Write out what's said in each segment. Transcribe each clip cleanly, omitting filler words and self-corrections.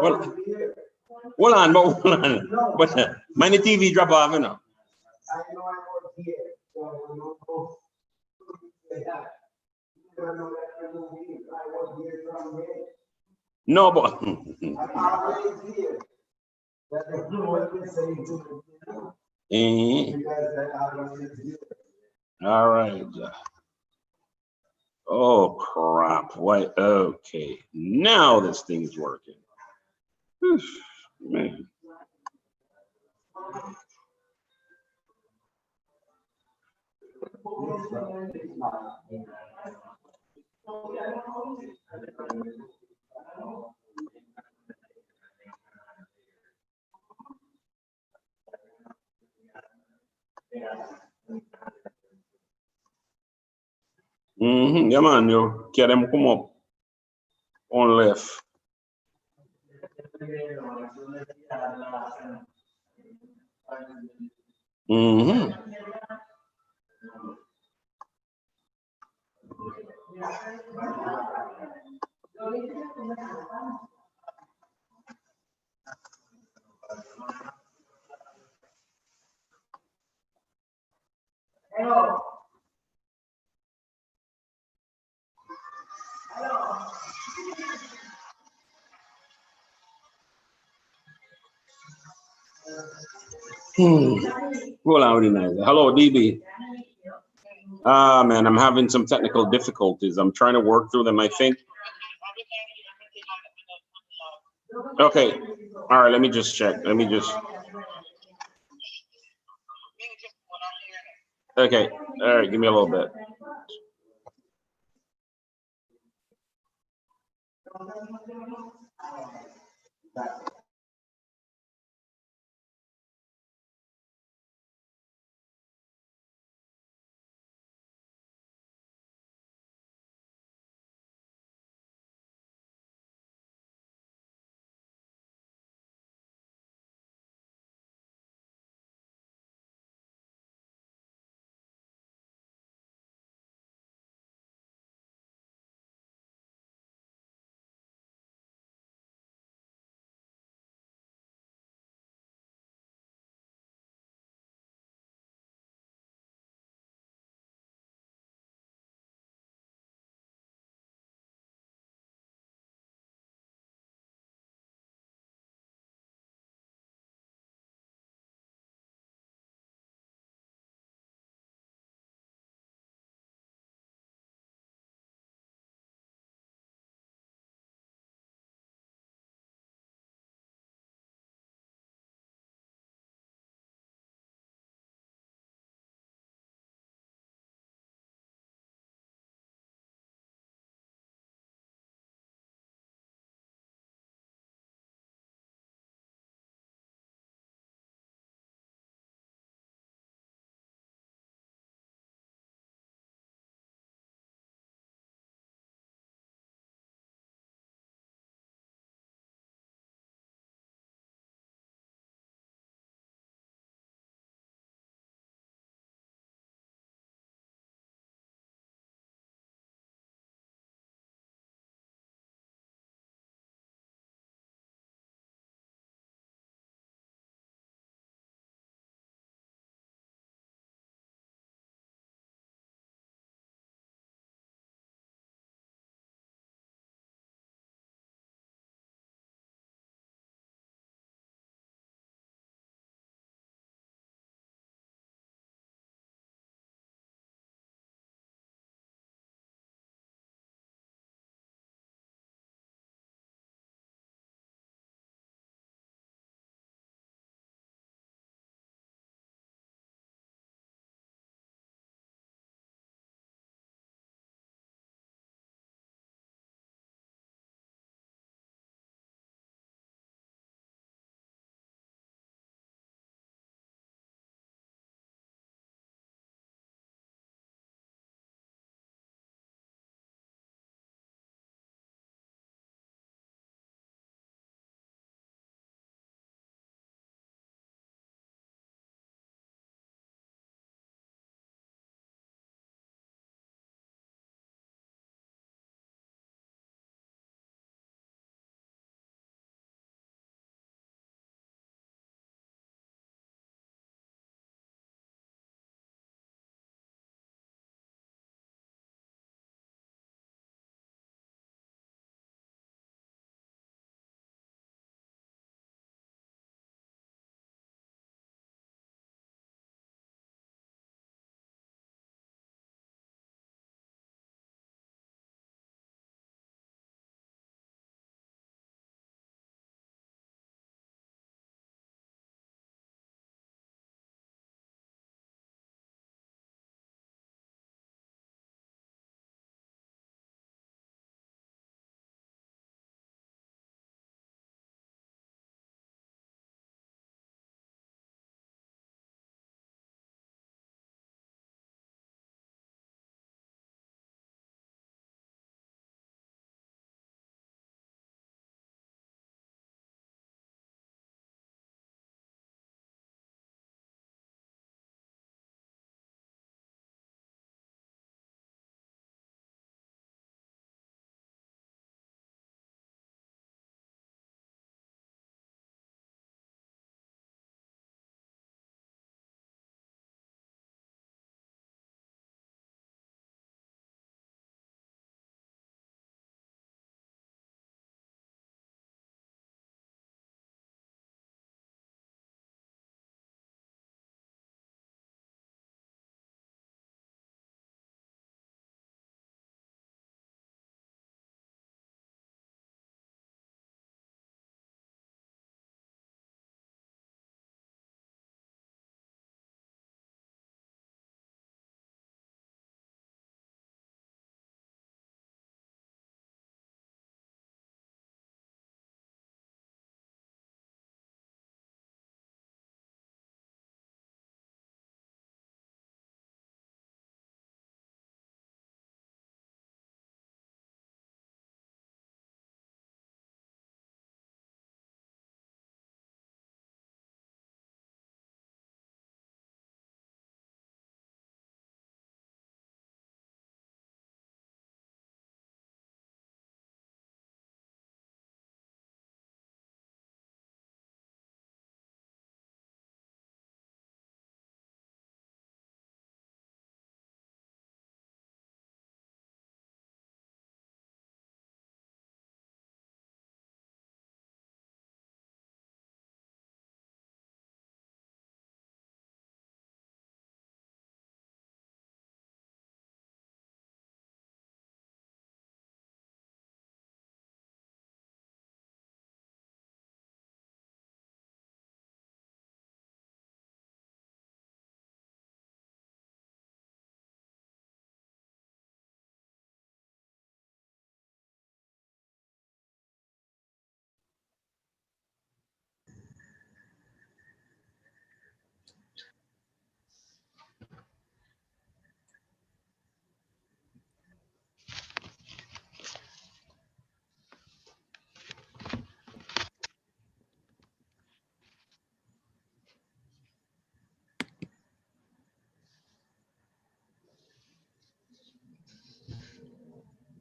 Well, hold on, but hold on. But many TV drop off, you know. No, but all right. Oh crap! What? Okay, now this thing's working. Whew, man. Yeah, man, you get them come up on left. Hold on, really nice. Hello, DB. Ah, man, I'm having some technical difficulties. I'm trying to work through them, I think. Okay. All right, let me just check. Let me just. Okay. All right, give me a little bit.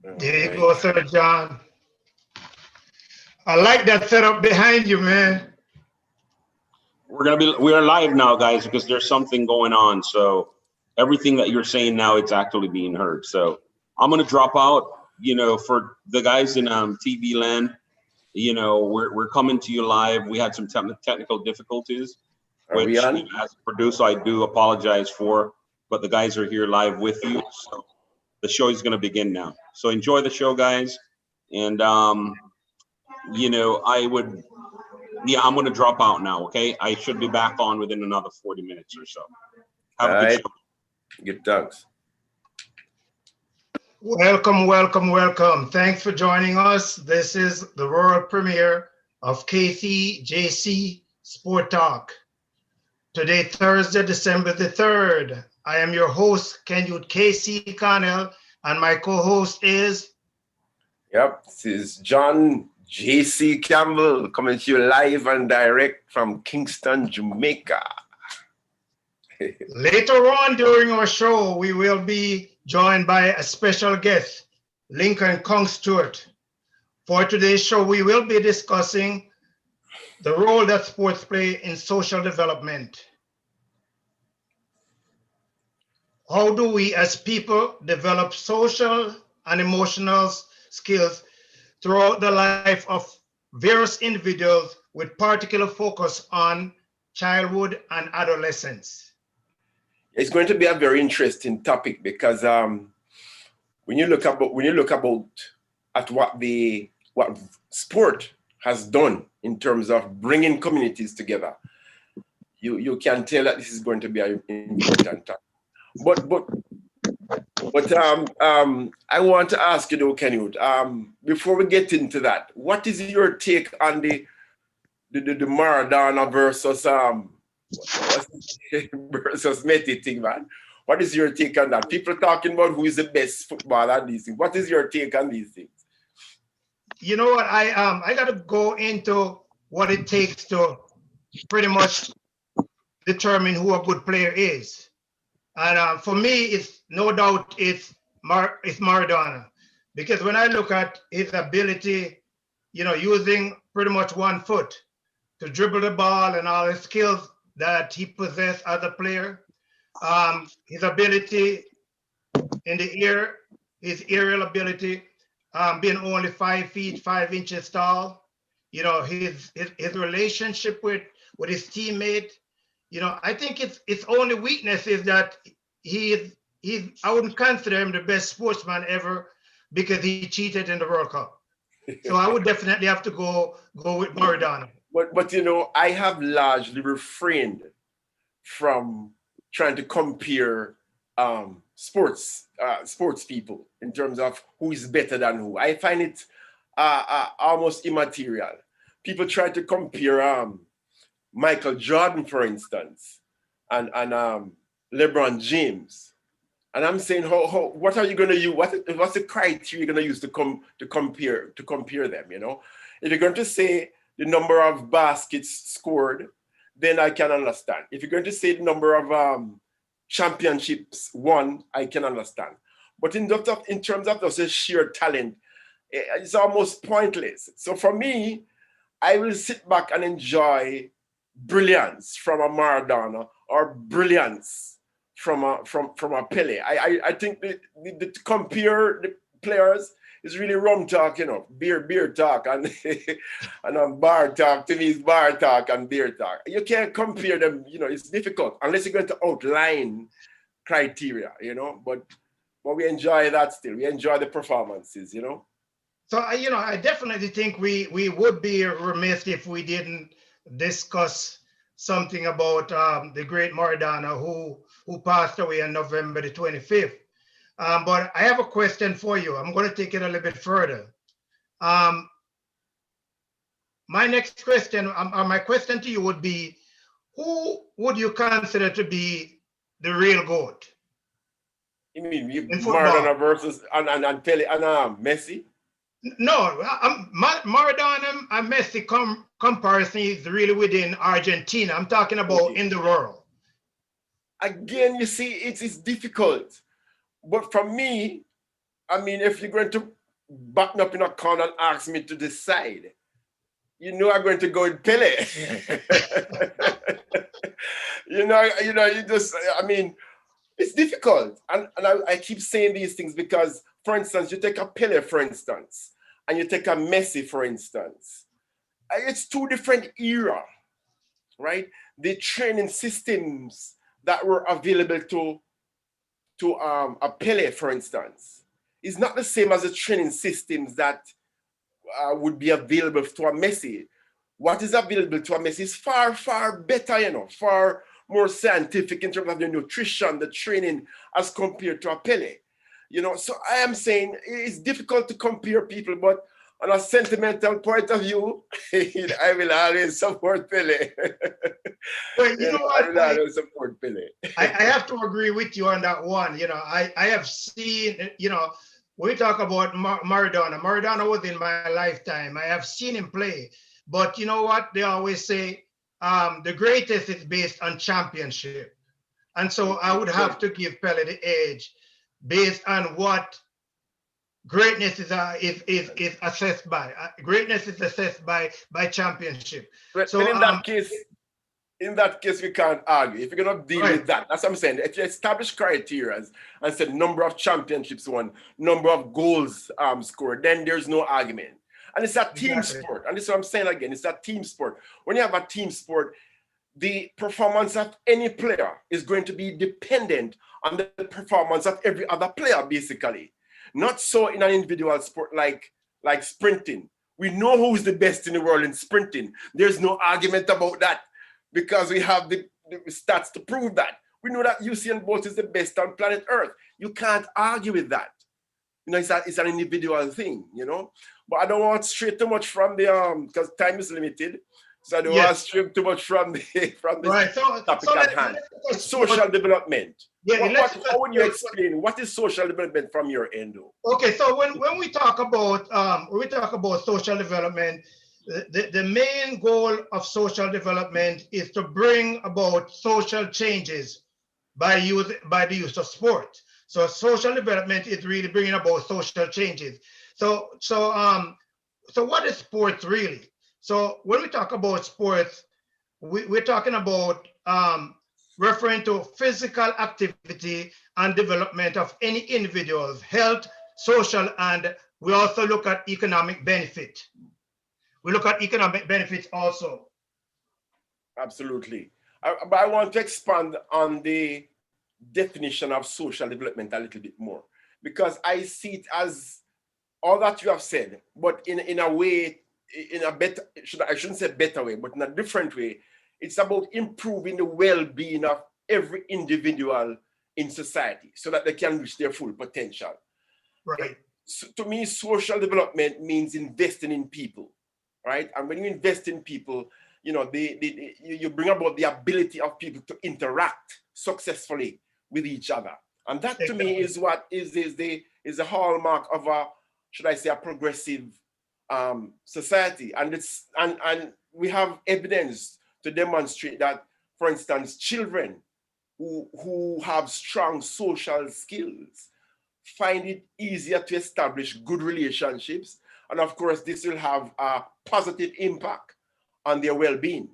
There you go, Sir John. I like that setup behind you, man. We are live now, guys, because there's something going on. So everything that you're saying now, it's actually being heard. So I'm gonna drop out. For the guys in TV land, we're coming to you live. We had some technical difficulties, Are we which on? as a producer I do apologize for, but the guys are here live with you. So the show is gonna begin now. So enjoy the show, guys. And I'm gonna drop out now, okay? I should be back on within another 40 minutes or so. Have a good show. Good thanks. Welcome, welcome, welcome. Thanks for joining us. This is the world premiere of KCJC Sport Talk. Today, Thursday, December the 3rd. I am your host, Kenwood KC Connell, and my co-host is... Yep, this is John J.C. Campbell coming to you live and direct from Kingston, Jamaica. Later on during our show, we will be joined by a special guest, Lincoln Kong Stewart. For today's show, we will be discussing the role that sports play in social development. How do we as people develop social and emotional skills throughout the life of various individuals with particular focus on childhood and adolescence? It's going to be a very interesting topic because when you look at what sport has done in terms of bringing communities together, you can tell that this is going to be an important topic. But I want to ask you though, Kenwood, before we get into that, what is your take on the Maradona versus Messi thing, man? What is your take on that? People talking about who is the best footballer and these things. What is your take on these things? You know what? I got to go into what it takes to pretty much determine who a good player is. And for me, it's no doubt it's Maradona, because when I look at his ability, using pretty much one foot to dribble the ball and all the skills that he possessed as a player, his ability in the air, his aerial ability, being only 5 feet 5 inches tall, his relationship with his teammate. I think its only weakness is that I wouldn't consider him the best sportsman ever because he cheated in the World Cup. So I would definitely have to go with Maradona. But I have largely refrained from trying to compare sports people in terms of who is better than who. I find it almost immaterial. People try to compare Michael Jordan, for instance, and LeBron James, and I'm saying, what are you going to use? What's the criteria you're going to use to compare them? If you're going to say the number of baskets scored, then I can understand. If you're going to say the number of championships won, I can understand. But in terms of the sheer talent, it's almost pointless. So for me, I will sit back and enjoy brilliance from a Maradona or brilliance from a Pele. I think the compare the players is really rum talk, beer talk and and bar talk. To me, is bar talk and beer talk. You can't compare them. It's difficult unless you're going to outline criteria. But we enjoy that still. We enjoy the performances. So I definitely think we would be remiss if we didn't discuss something about the great Maradona who passed away on November the 25th. But I have a question for you. I'm going to take it a little bit further. My next question, my question to you would be, who would you consider to be the real GOAT? You mean Maradona versus and Pele and Messi? No, Maradona and Messi comparison is really within Argentina. I'm talking about in the world. Again, you see, it's difficult. But for me, I mean, if you're going to button up in a corner and ask me to decide, you know I'm going to go with Pele. you just, I mean, it's difficult. And I keep saying these things because, for instance, you take a Pele, for instance, and you take a Messi, for instance. It's two different era, right? The training systems that were available to a Pele, for instance, is not the same as the training systems that would be available to a Messi. What is available to a Messi is far, far better, far more scientific in terms of the nutrition, the training, as compared to a Pele. So I am saying it's difficult to compare people, but on a sentimental point of view, I will always support Pele. Well, you know what? I will always support Pele. I have to agree with you on that one. I have seen, we talk about Maradona. Maradona was in my lifetime. I have seen him play. But you know what? They always say the greatest is based on championship. And so I would have to give Pele the edge based on what greatness is assessed by. Greatness is assessed by championship. So in that case, we can't argue. If you're gonna deal with that, that's what I'm saying. If you establish criteria and say number of championships won, number of goals scored, then there's no argument. And it's a team sport. And this is what I'm saying again. It's a team sport. When you have a team sport, the performance of any player is going to be dependent on the performance of every other player, basically. Not so in an individual sport like sprinting. We know who's the best in the world in sprinting. There's no argument about that because we have the stats to prove that. We know that Usain Bolt is the best on planet Earth. You can't argue with that. It's an individual thing, But I don't want to stray too much from the because time is limited. So I don't want to stray too much from the topic at hand. Social development. Yeah, how would you explain what is social development from your end, though? Okay, so when we talk about social development, the main goal of social development is to bring about social changes by the use of sport. So social development is really bringing about social changes. So what is sports really? So when we talk about sports, we're talking about referring to physical activity and development of any individual's health, social, and we also look at economic benefit. We look at economic benefits also. Absolutely. But I want to expand on the definition of social development a little bit more, because I see it as all that you have said, but in a way, in a better, I shouldn't say better way, but in a different way. It's about improving the well-being of every individual in society so that they can reach their full potential. Right. So to me, social development means investing in people, right? And when you invest in people, you bring about the ability of people to interact successfully with each other. And that to me is what is the hallmark of a progressive society. And we have evidence to demonstrate that, for instance, children who have strong social skills find it easier to establish good relationships. And of course, this will have a positive impact on their well-being,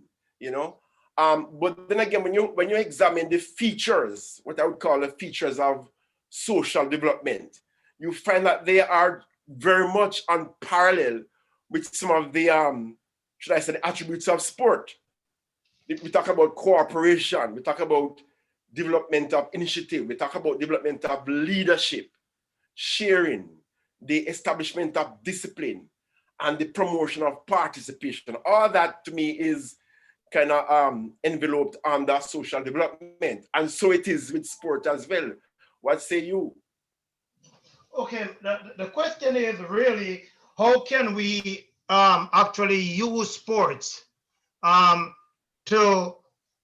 But then again, when you examine the features, what I would call the features of social development, you find that they are very much on parallel with some of the, the attributes of sport. We talk about cooperation, we talk about development of initiative, we talk about development of leadership, sharing, the establishment of discipline, and the promotion of participation. All that to me is kind of enveloped under social development. And so it is with sport as well. What say you? Okay, the question is really, how can we actually use sports as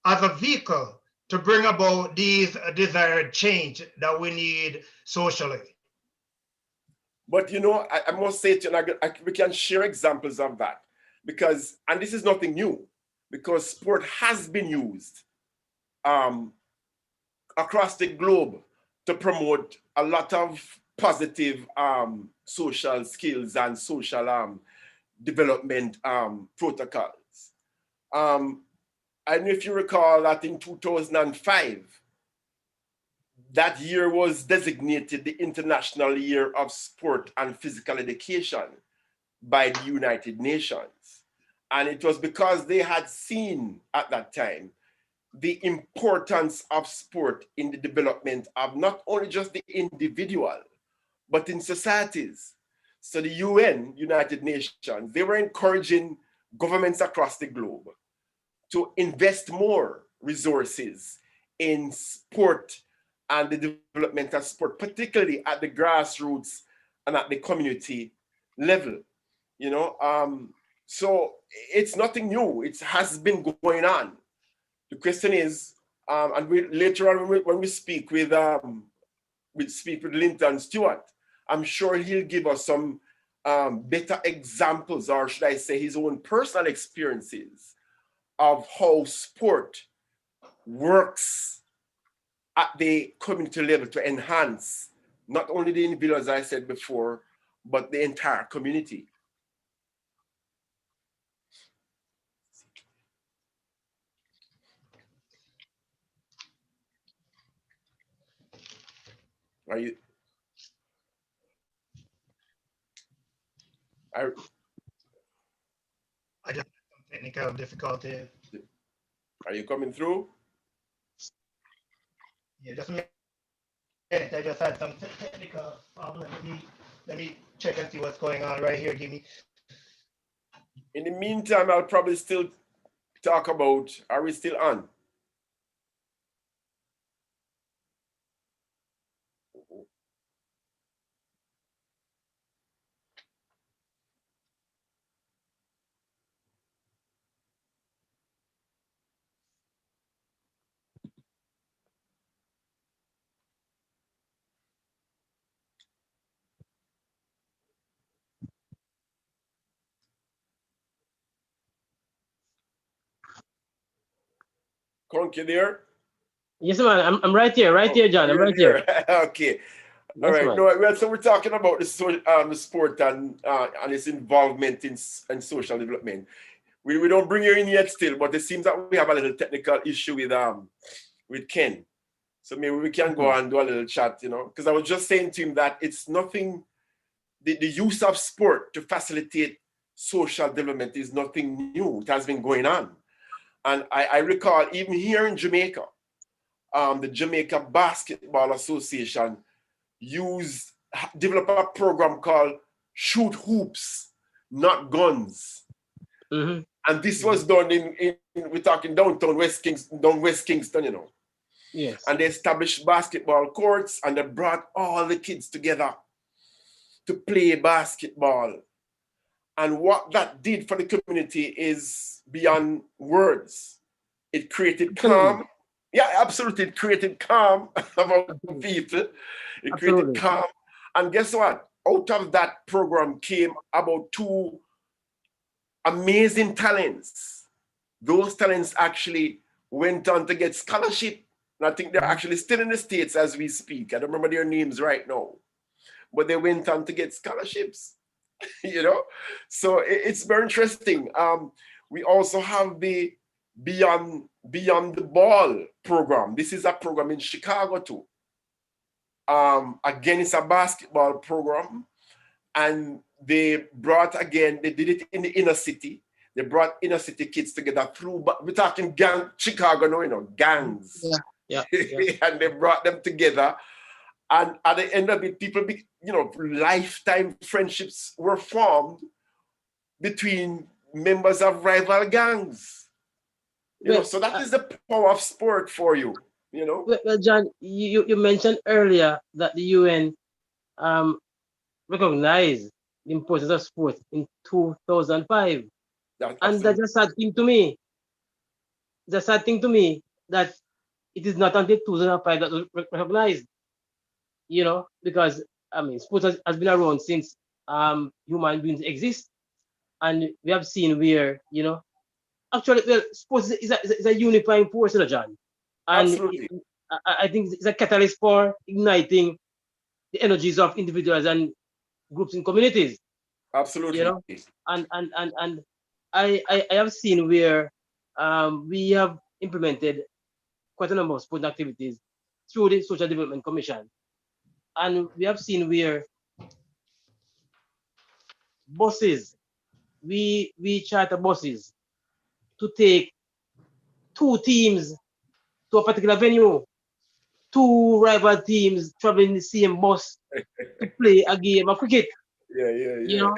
a vehicle to bring about these desired change that we need socially? But I must say to you, we can share examples of that because, and this is nothing new, because sport has been used across the globe to promote a lot of positive social skills and social development protocols. And if you recall that in 2005, that year was designated the International Year of Sport and Physical Education by the United Nations. And it was because they had seen at that time the importance of sport in the development of not only just the individual, but in societies. So the UN, United Nations, they were encouraging governments across the globe to invest more resources in sport and the development of sport, particularly at the grassroots and at the community level. You know, so it's nothing new. It has been going on. The question is, and later on when we speak with Linton Stewart, I'm sure he'll give us some better examples, or should I say his own personal experiences of how sport works at the community level to enhance not only the individual, as I said before, but the entire community. Are you? I just had some technical difficulty. Are you coming through? Yeah, just a minute. I just had some technical problem. Let me check and see what's going on right here. Give me. In the meantime, I'll probably still talk about, are we still on? Conk, you there? Yes, man. I'm right here, John. I'm right here. Okay. Yes, All right. man. No, so we're talking about the sport and its involvement in social development. We don't bring you in yet still, but it seems that we have a little technical issue with Ken. So maybe we can go and do a little chat, you know, because I was just saying to him that it's nothing, the use of sport to facilitate social development is nothing new. It has been going on. And I recall even here in Jamaica, the Jamaica Basketball Association developed a program called Shoot Hoops, Not Guns. Mm-hmm. And this was done we're talking downtown West Kingston, you know. Yes. And they established basketball courts and they brought all the kids together to play basketball. And what that did for the community is beyond words. It created calm. Yeah, absolutely. It created calm among people. It created calm. And guess what? Out of that program came about 2 amazing talents. Those talents actually went on to get scholarship. And I think they're actually still in the States as we speak. I don't remember their names right now. But they went on to get scholarships. You know, so it's very interesting. We also have the Beyond the Ball program. This is a program in Chicago too. Again, it's a basketball program, and they did it in the inner city. They brought inner city kids together through, but we're talking Chicago now, you know, gangs. Yeah. And they brought them together. And at the end of it, lifetime friendships were formed between members of rival gangs. So that is the power of sport for you, you know. Well, John, you mentioned earlier that the UN recognized the importance of sports in 2005. And that's a sad thing to me. It's a sad thing to me that it is not until 2005 that was recognized. You know, because sports has been around since human beings exist, and we have seen where, you know, actually, well, sports is a unifying force, you know, John, and Absolutely. I think it's a catalyst for igniting the energies of individuals and groups in communities. Absolutely. You know, and I have seen where we have implemented quite a number of sporting activities through the Social Development Commission. And we have seen where buses, we charter buses to take 2 teams to a particular venue, 2 rival teams traveling in the same bus to play a game of cricket. Yeah. You know,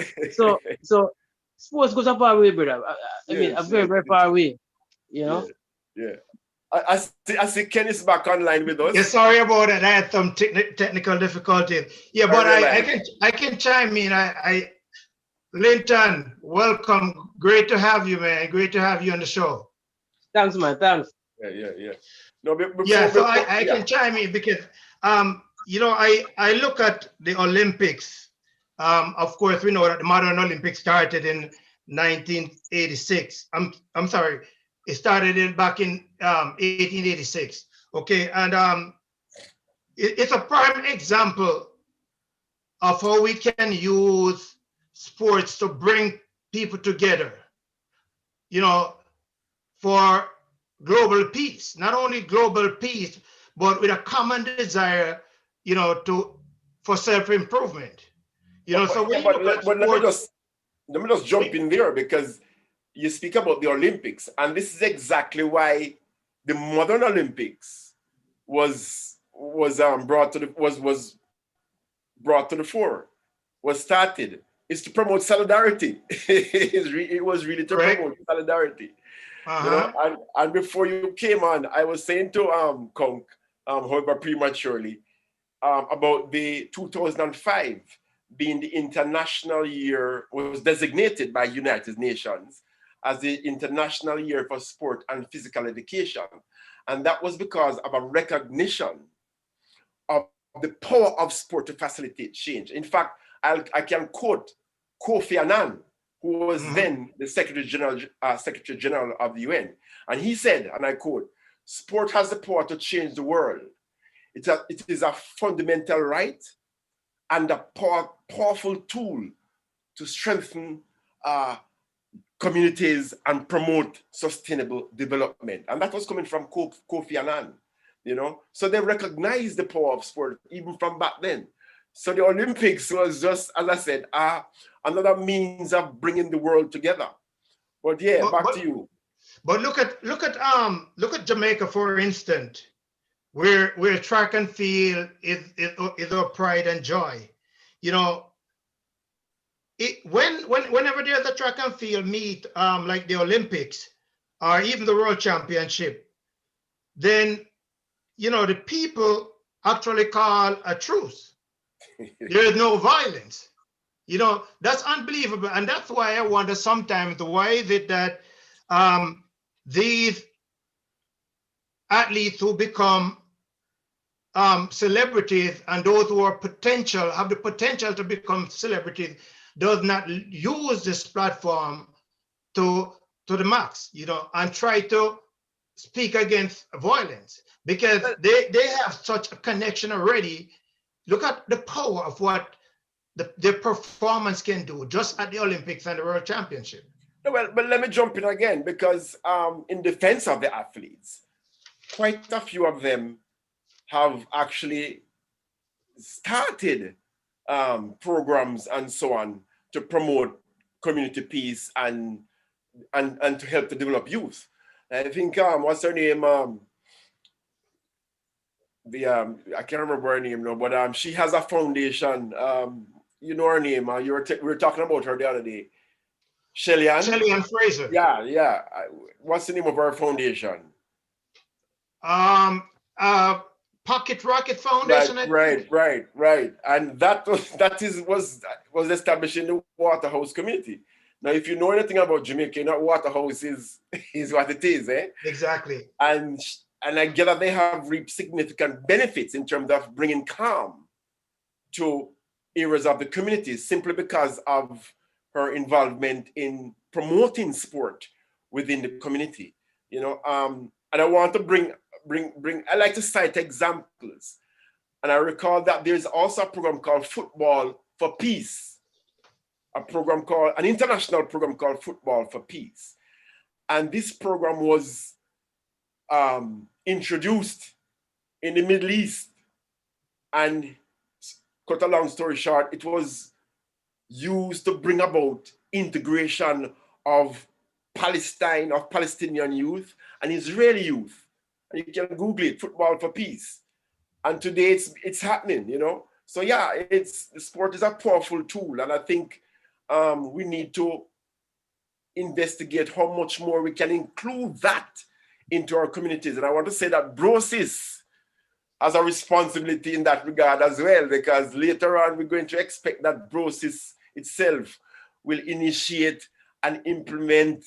so sports goes a far way, brother. I mean, a very, very far way. You know. Yeah. I see Kenny's back online with us. Yeah, sorry about that. I had some technical difficulties. Yeah, but I can chime in. Linton, welcome. Great to have you, man. Great to have you on the show. Thanks, man. Thanks. Yeah. No, I can chime in because you know, I look at the Olympics. Of course, we know that the modern Olympics started in 1986. I'm sorry, it started back in 1886. Okay, and it's a prime example of how we can use sports to bring people together. You know, for global peace, not only global peace, but with a common desire, you know, for self-improvement. You know, let me just jump in there, because you speak about the Olympics, and this is exactly why the modern Olympics was brought to the fore, was started, is to promote solidarity. It was really to promote solidarity. You know, and before you came on, I was saying to Conk, however prematurely, about the 2005 being the international year, was designated by United Nations as the International Year for Sport and Physical Education. And that was because of a recognition of the power of sport to facilitate change. In fact, I can quote Kofi Annan, who was then the Secretary General of the UN. And he said, and I quote, "Sport has the power to change the world. It is a fundamental right and a powerful tool to strengthen communities and promote sustainable development." And that was coming from Kofi Annan, you know? So they recognized the power of sport even from back then. So the Olympics was just, as I said, another means of bringing the world together. But yeah, back to you. But look at Jamaica, for instance, where track and field is our pride and joy. You know, whenever there's a track and field meet, like the Olympics or even the World Championship, then, you know, the people actually call a truce. There is no violence. You know, that's unbelievable. And that's why I wonder sometimes, why is it that these athletes who become celebrities, and those who have the potential to become celebrities, does not use this platform to the max, you know, and try to speak against violence, because they have such a connection already. Look at the power of what their performance can do just at the Olympics and the World Championship. Well, but let me jump in again, because in defense of the athletes, quite a few of them have actually started programs and so on to promote community peace and to help to develop youth. I think what's her name? I can't remember her name now, but she has a foundation. You know her name. We were talking about her the other day. Shelly-Ann Fraser. Yeah. What's the name of her foundation? Pocket Rocket Foundation. Right. And that was established in the Waterhouse community. Now, if you know anything about Jamaica, you know Waterhouse is what it is, eh? Exactly. And I get that they have reaped significant benefits in terms of bringing calm to areas of the community, simply because of her involvement in promoting sport within the community. You know, and I want to bring. I like to cite examples. And I recall that there's also a program called Football for Peace, an international program called Football for Peace. And this program was introduced in the Middle East. And cut a long story short, it was used to bring about integration of Palestinian youth and Israeli youth. And you can Google it, Football for Peace. And today it's happening, you know. So yeah, the sport is a powerful tool, and I think we need to investigate how much more we can include that into our communities. And I want to say that Brosis has a responsibility in that regard as well, because later on we're going to expect that Brosis itself will initiate and implement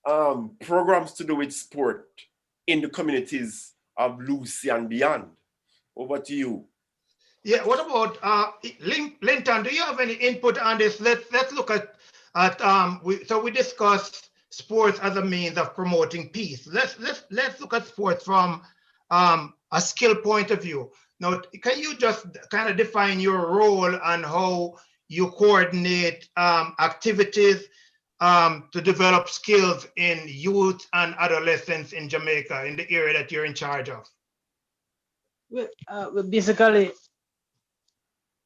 programs to do with sport in the communities of Lucy and beyond. Over to you. Yeah, what about Linton? Do you have any input on this? Let's look at we discussed sports as a means of promoting peace. Let's look at sports from a skill point of view. Now, can you just kind of define your role and how you coordinate activities to develop skills in youth and adolescents in Jamaica, in the area that you're in charge of? Well, basically,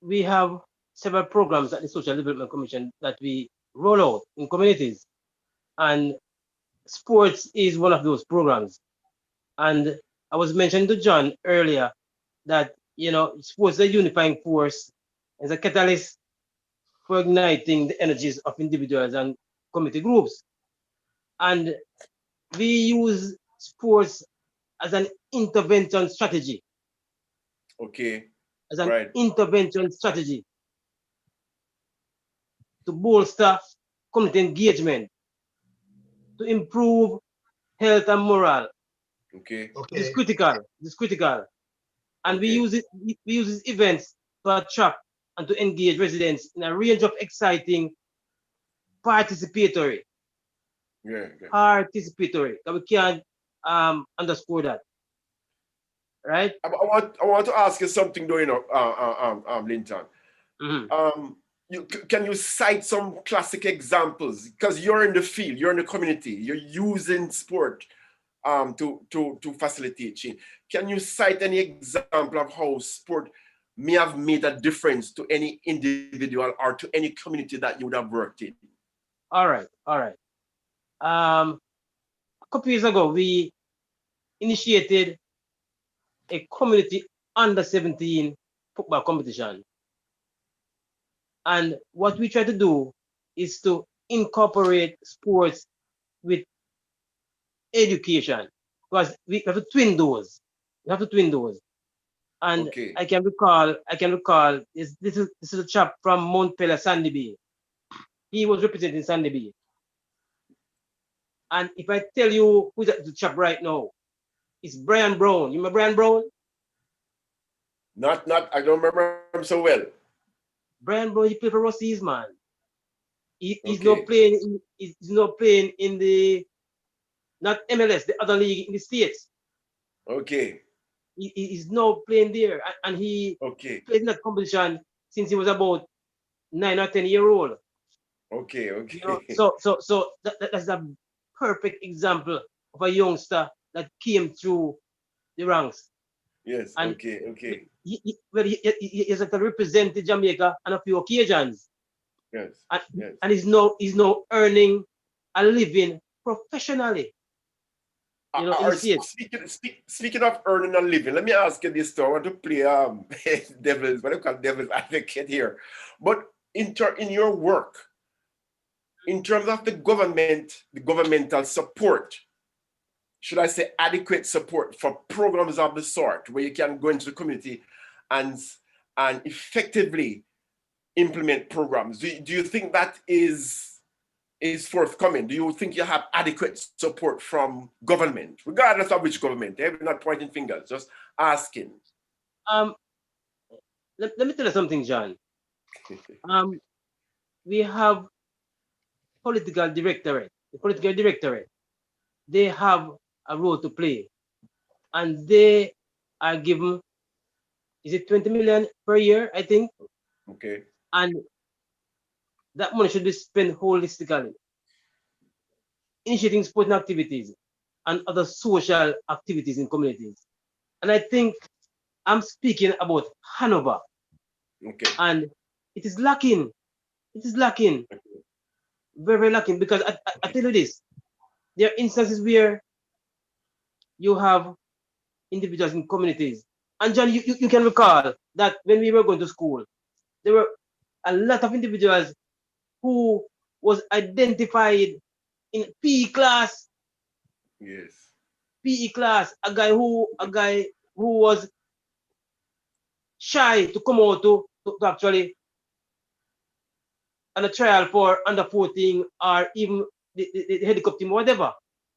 we have several programs at the Social Development Commission that we roll out in communities, and sports is one of those programs. And I was mentioning to John earlier that, you know, sports is a unifying force, is a catalyst for igniting the energies of individuals and community groups. And we use sports as an intervention strategy. Okay. As an intervention strategy to bolster community engagement, to improve health and morale. Okay. It's critical. It's critical. And we use these events to attract and to engage residents in a range of exciting participatory. Participatory. We can't underscore that. Right? I want to ask you something, though, you know, Linton. Can you cite some classic examples? Because you're in the field, you're in the community, you're using sport to facilitate change. Can you cite any example of how sport may have made a difference to any individual or to any community that you would have worked in? All right. A couple years ago, we initiated a community under 17 football competition. And what we try to do is to incorporate sports with education, because we have to twin those. And I can recall this is a chap from Mount Pella, Sandy Bay. He was representing Sandy Bay. And if I tell you who's the chap right now, it's Brian Brown. You remember Brian Brown? Not. I don't remember him so well. Brian Brown, he played for Ruseas, man. He's not playing. He's not playing in the not MLS, the other league in the States. Okay. He's now playing there, and he played in that competition since he was about 9 or 10 years old. Okay. You know, so that's a perfect example of a youngster that came through the ranks. Yes. And okay. He has represented Jamaica on a few occasions. Yes. And he's now earning a living professionally. You know, speaking of earning a living, let me ask you this. I want to play devil's advocate here. But in your work, in terms of the governmental support, should I say adequate support for programs of the sort where you can go into the community and effectively implement programs? Do you think that is forthcoming? Do you think you have adequate support from government, regardless of which government? They're not pointing fingers, just asking. Let me tell you something, John. We have political directorate. The political directorate, they have a role to play, and they are given is it 20 million per year, I think? Okay. And that money should be spent holistically, initiating sporting activities and other social activities in communities. And I think I'm speaking about Hanover. Okay. And it is lacking. It is lacking. Very, very lacking. Because I tell you this, there are instances where you have individuals in communities. And John, you can recall that when we were going to school, there were a lot of individuals who was identified in PE class. Yes. PE class, a guy who was shy to come out to actually on a trial for under 14 or even the helicopter team, whatever.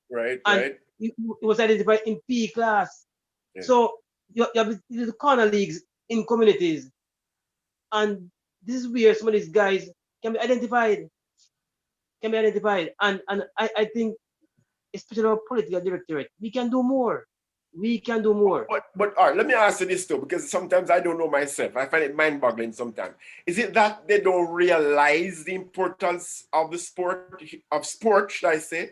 Right, And right. it was identified in PE class. Yeah. So you have the corner leagues in communities. And this is where some of these guys can be identified. And I think, especially our political directorate, we can do more. We can do more. But all right, let me ask you this though, because sometimes I don't know myself. I find it mind-boggling sometimes. Is it that they don't realize the importance of the sport, should I say,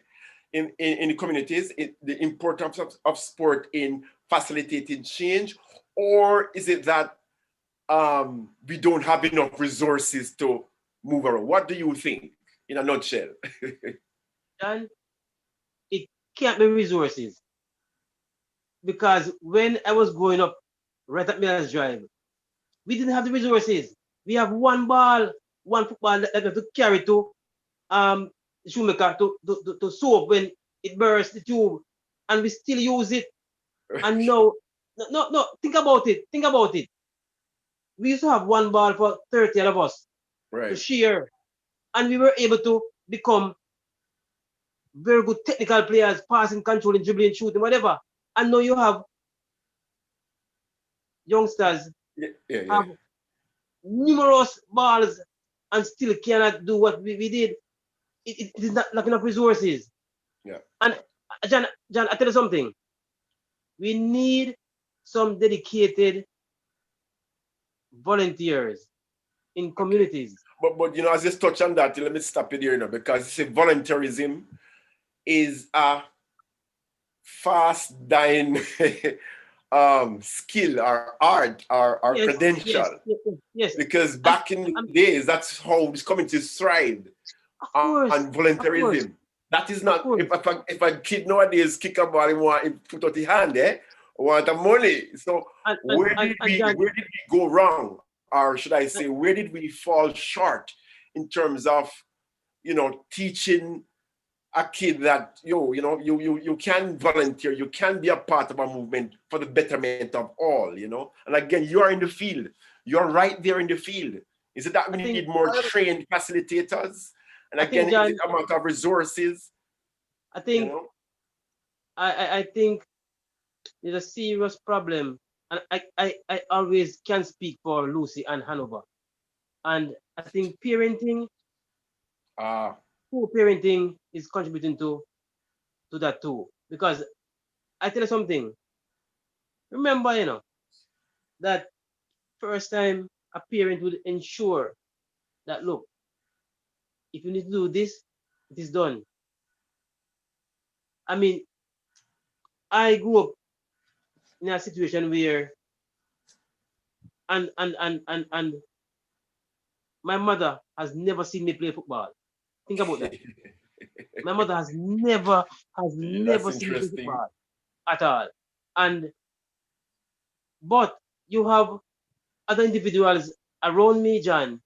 in the communities, the importance of sport in facilitating change? Or is it that we don't have enough resources to move around? What do you think, in a nutshell? And it can't be resources. Because when I was growing up, right at Miller's Drive, we didn't have the resources. We have one ball, one football that we have to carry to the shoemaker to soap when it bursts the tube, and we still use it. And no, think about it. Think about it. We used to have one ball for 30 of us to share, and we were able to become very good technical players, passing, controlling, dribbling, shooting, whatever. And now you have youngsters have numerous balls and still cannot do what we did. It is not lacking of resources. Yeah. And John, I tell you something. We need some dedicated volunteers in communities. But you know, as you touch on that, let me stop you there, you know, because you see, volunteerism is a fast dying skill or art or credential. Yes. Because back in the days, that's how this community thrived on volunteerism. That is not, if a kid nowadays kick a ball and want to put out the hand, want the money. So where did we go wrong? Or should I say, where did we fall short in terms of, you know, teaching a kid that you can volunteer, you can be a part of a movement for the betterment of all, you know? And again, you are in the field. You're right there in the field. Is it that we need more trained facilitators? And again, John, is it amount of resources? I think, you know? I think there's a serious problem. And I always can speak for Lucy and Hanover. And I think parenting, poor parenting is contributing to that too. Because I tell you something, remember, you know, that first time a parent would ensure that, look, if you need to do this, it is done. I mean, I grew up in a situation where and my mother has never seen me play football. Think about that. My mother has never seen me play football at all. But you have other individuals around me, John,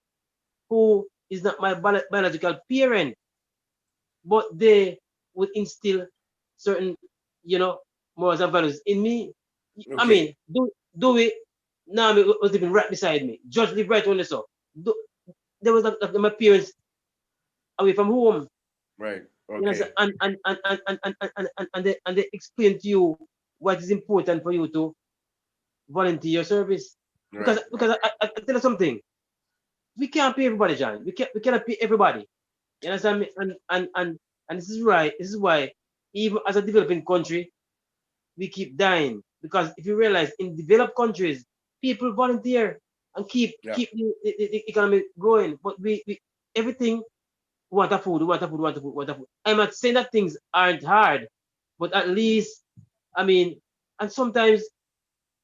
who is not my biological parent, but they would instill certain, you know, morals and values in me. Okay. I mean, do it. Now was living right beside me. Judge lived right on the so. There was my parents away from home. Right. Okay. You know, and they explain to you what is important for you to volunteer your service. Right. Because I tell you something. We can't pay everybody, John. We cannot pay everybody. You understand me? And this is right. This is why even as a developing country, we keep dying. Because if you realize in developed countries, people volunteer and keep the economy growing. But we everything want a food, want a food, want a food, want a food. I'm not saying that things aren't hard, but at least, I mean, and sometimes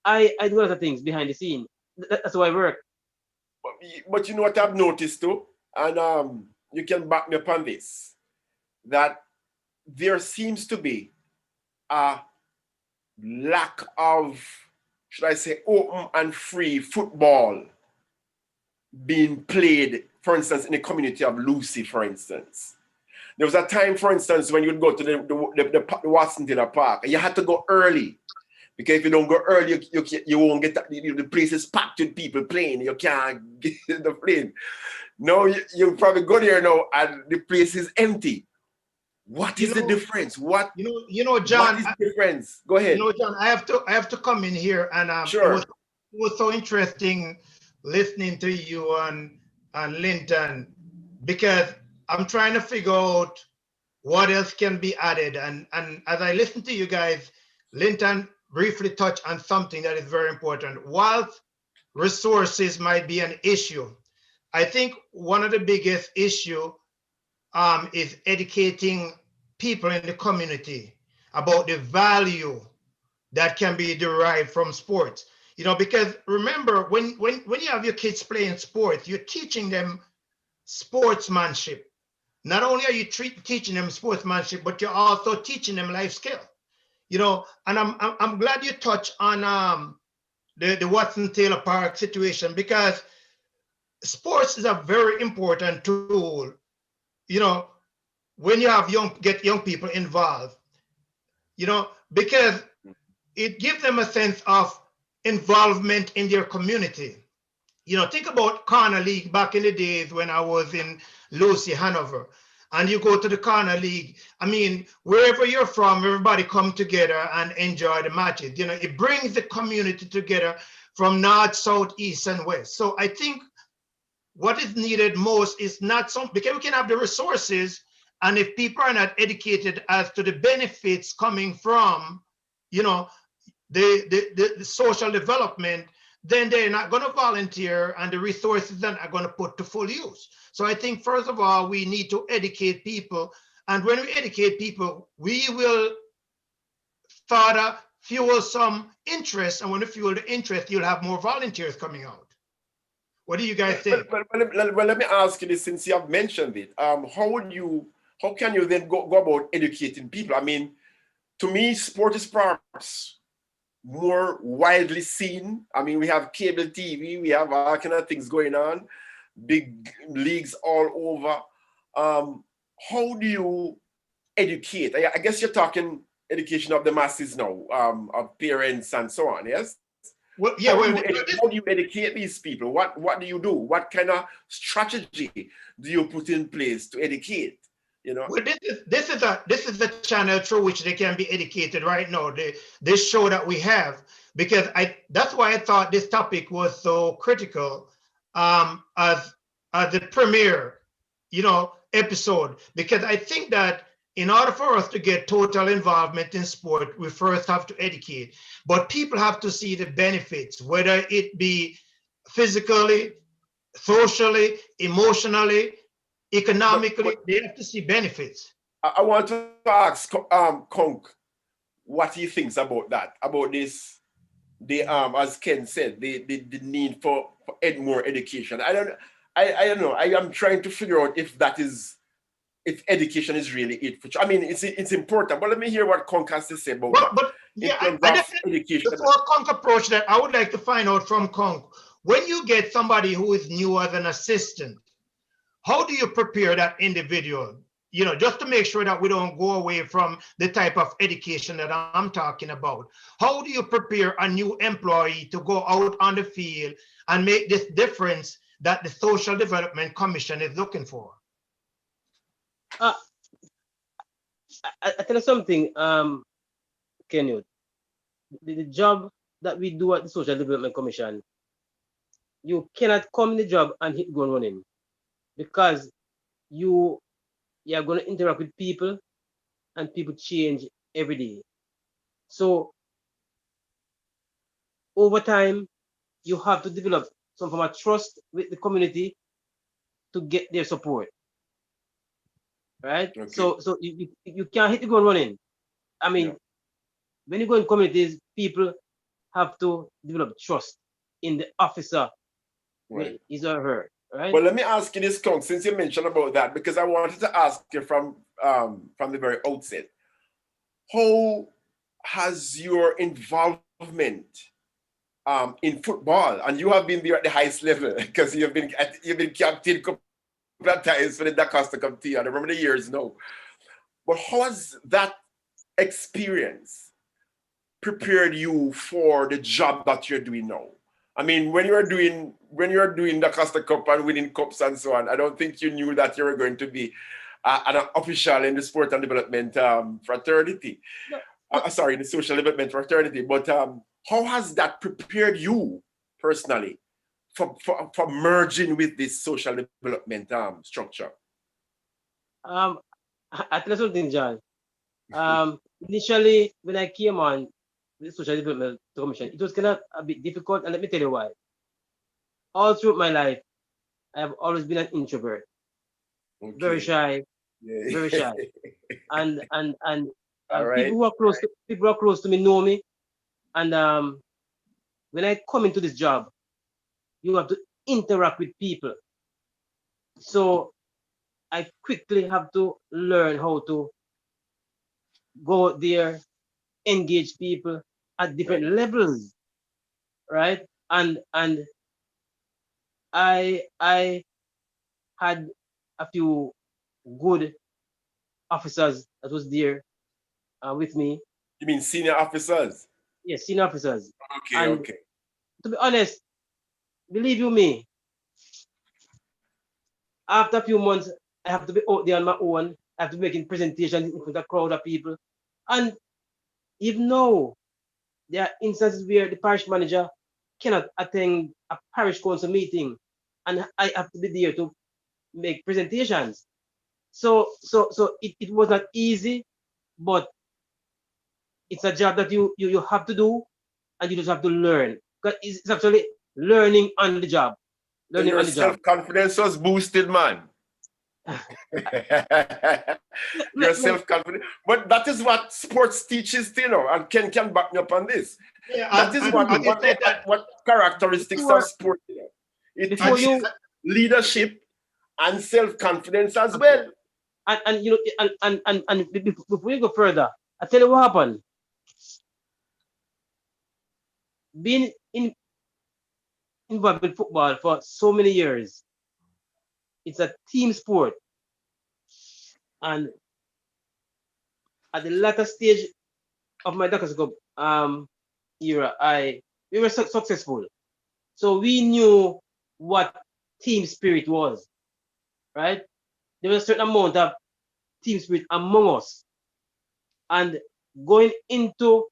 I do a lot of things behind the scene. That's how I work. But you know what I've noticed too, and you can back me up on this, that there seems to be a lack of, should I say, open and free football being played, for instance, in the community of Lucy, for instance. There was a time, for instance, when you'd go to the Watson Taylor Park, and you had to go early. Because if you don't go early, you won't get that. The place is packed with people playing. You can't get the plane. No, you probably go there now and the place is empty. What is the difference? What John? What is the difference? Go ahead. John, I have to come in here, and sure. It was so interesting listening to you and Linton, because I'm trying to figure out what else can be added. And as I listen to you guys, Linton briefly touch on something that is very important. Whilst resources might be an issue, I think one of the biggest issue is educating people in the community about the value that can be derived from sports. Because remember, when you have your kids playing sports, you're teaching them sportsmanship. Not only are you teaching them sportsmanship, but you're also teaching them life skill. And I'm glad you touched on the Watson Taylor Park situation, because sports is a very important tool. When you have get young people involved, because it gives them a sense of involvement in their community. Think about Corner League back in the days when I was in Lucy, Hanover. And you go to the Corner League. I mean, wherever you're from, everybody come together and enjoy the matches. It brings the community together from north, south, east, and west. So I think what is needed most is not because we can have the resources, and if people are not educated as to the benefits coming from, the social development, then they're not going to volunteer, and the resources then are going to put to full use. So I think, first of all, we need to educate people. And when we educate people, we will start to fuel some interest. And when you fuel the interest, you'll have more volunteers coming out. What do you guys think? Well, let me ask you this, since you have mentioned it. How can you then go about educating people? I mean, to me, sport is perhaps more widely seen. I mean, we have cable TV, we have all kind of things going on, big leagues all over. How do you educate? I guess you're talking education of the masses now, of parents and so on, yes? Well, yeah. How do you educate these people? What do you do? What kind of strategy do you put in place to educate? Well, this is the channel through which they can be educated right now. This show that we have, because that's why I thought this topic was so critical as the premiere, episode, because I think that in order for us to get total involvement in sport, we first have to educate. But people have to see the benefits, whether it be physically, socially, emotionally, economically. They have to see benefits. I want to ask Conk what he thinks about that, about this, as Ken said, the need for more education. I don't know. I am trying to figure out if education is really it. I mean, it's important, but let me hear what Conk has to say about that. But yeah, education. Before Conk approach that, I would like to find out from Conk, when you get somebody who is new as an assistant, how do you prepare that individual? Just to make sure that we don't go away from the type of education that I'm talking about. How do you prepare a new employee to go out on the field and make this difference that the Social Development Commission is looking for? I tell you something, Kenyo. The job that we do at the Social Development Commission, you cannot come in the job and hit go running, because you are going to interact with people, and people change every day. So over time, you have to develop some form of trust with the community to get their support, right? Okay. So you can't hit the ground running. I mean, when you go in communities, people have to develop trust in the officer, Right. his or her, right? Well, let me ask you this, Kong, since you mentioned about that, because I wanted to ask you from the very outset, how has your involvement in football, and you have been there at the highest level, because you've been captain a couple of times for the Da Costa Cup team. I don't remember the years now. But how has that experience prepared you for the job that you're doing now? I mean, when you're doing the Costa Cup and winning cups and so on, I don't think you knew that you were going to be an official in the sport and development fraternity. Sorry, the social development fraternity. But how has that prepared you personally for merging with this social development structure? I tell you something, John. Initially, when I came on the Social Development Commission, it was kind of a bit difficult, and let me tell you why. All through my life, I have always been an introvert, very shy, very shy, and All right. people who are close to me know me, and when I come into this job, you have to interact with people. So I quickly have to learn how to go out there, engage people at different levels, right? And I had a few good officers that was there with me. You mean senior officers? Yes, senior officers. Okay, And okay. to be honest, believe you me, after a few months, I have to be out there on my own. I have to be making presentations in front of a crowd of people. And even now, there are instances where the parish manager cannot attend a parish council meeting, and I have to be there to make presentations. So it was not easy, but it's a job that you have to do, and you just have to learn. Because it's actually learning on the job. So your self-confidence was boosted, man. Your self-confidence. But that is what sports teaches, you know, and Ken can back me up on this. Yeah, That is what characteristics of sport. You know. It teaches leadership and self-confidence as well. And you know, and before you go further, I tell you what happened. Being involved in football for so many years, it's a team sport. And at the latter stage of my Dakar Cup era, we were successful. So we knew what team spirit was, right? There was a certain amount of team spirit among us. And going into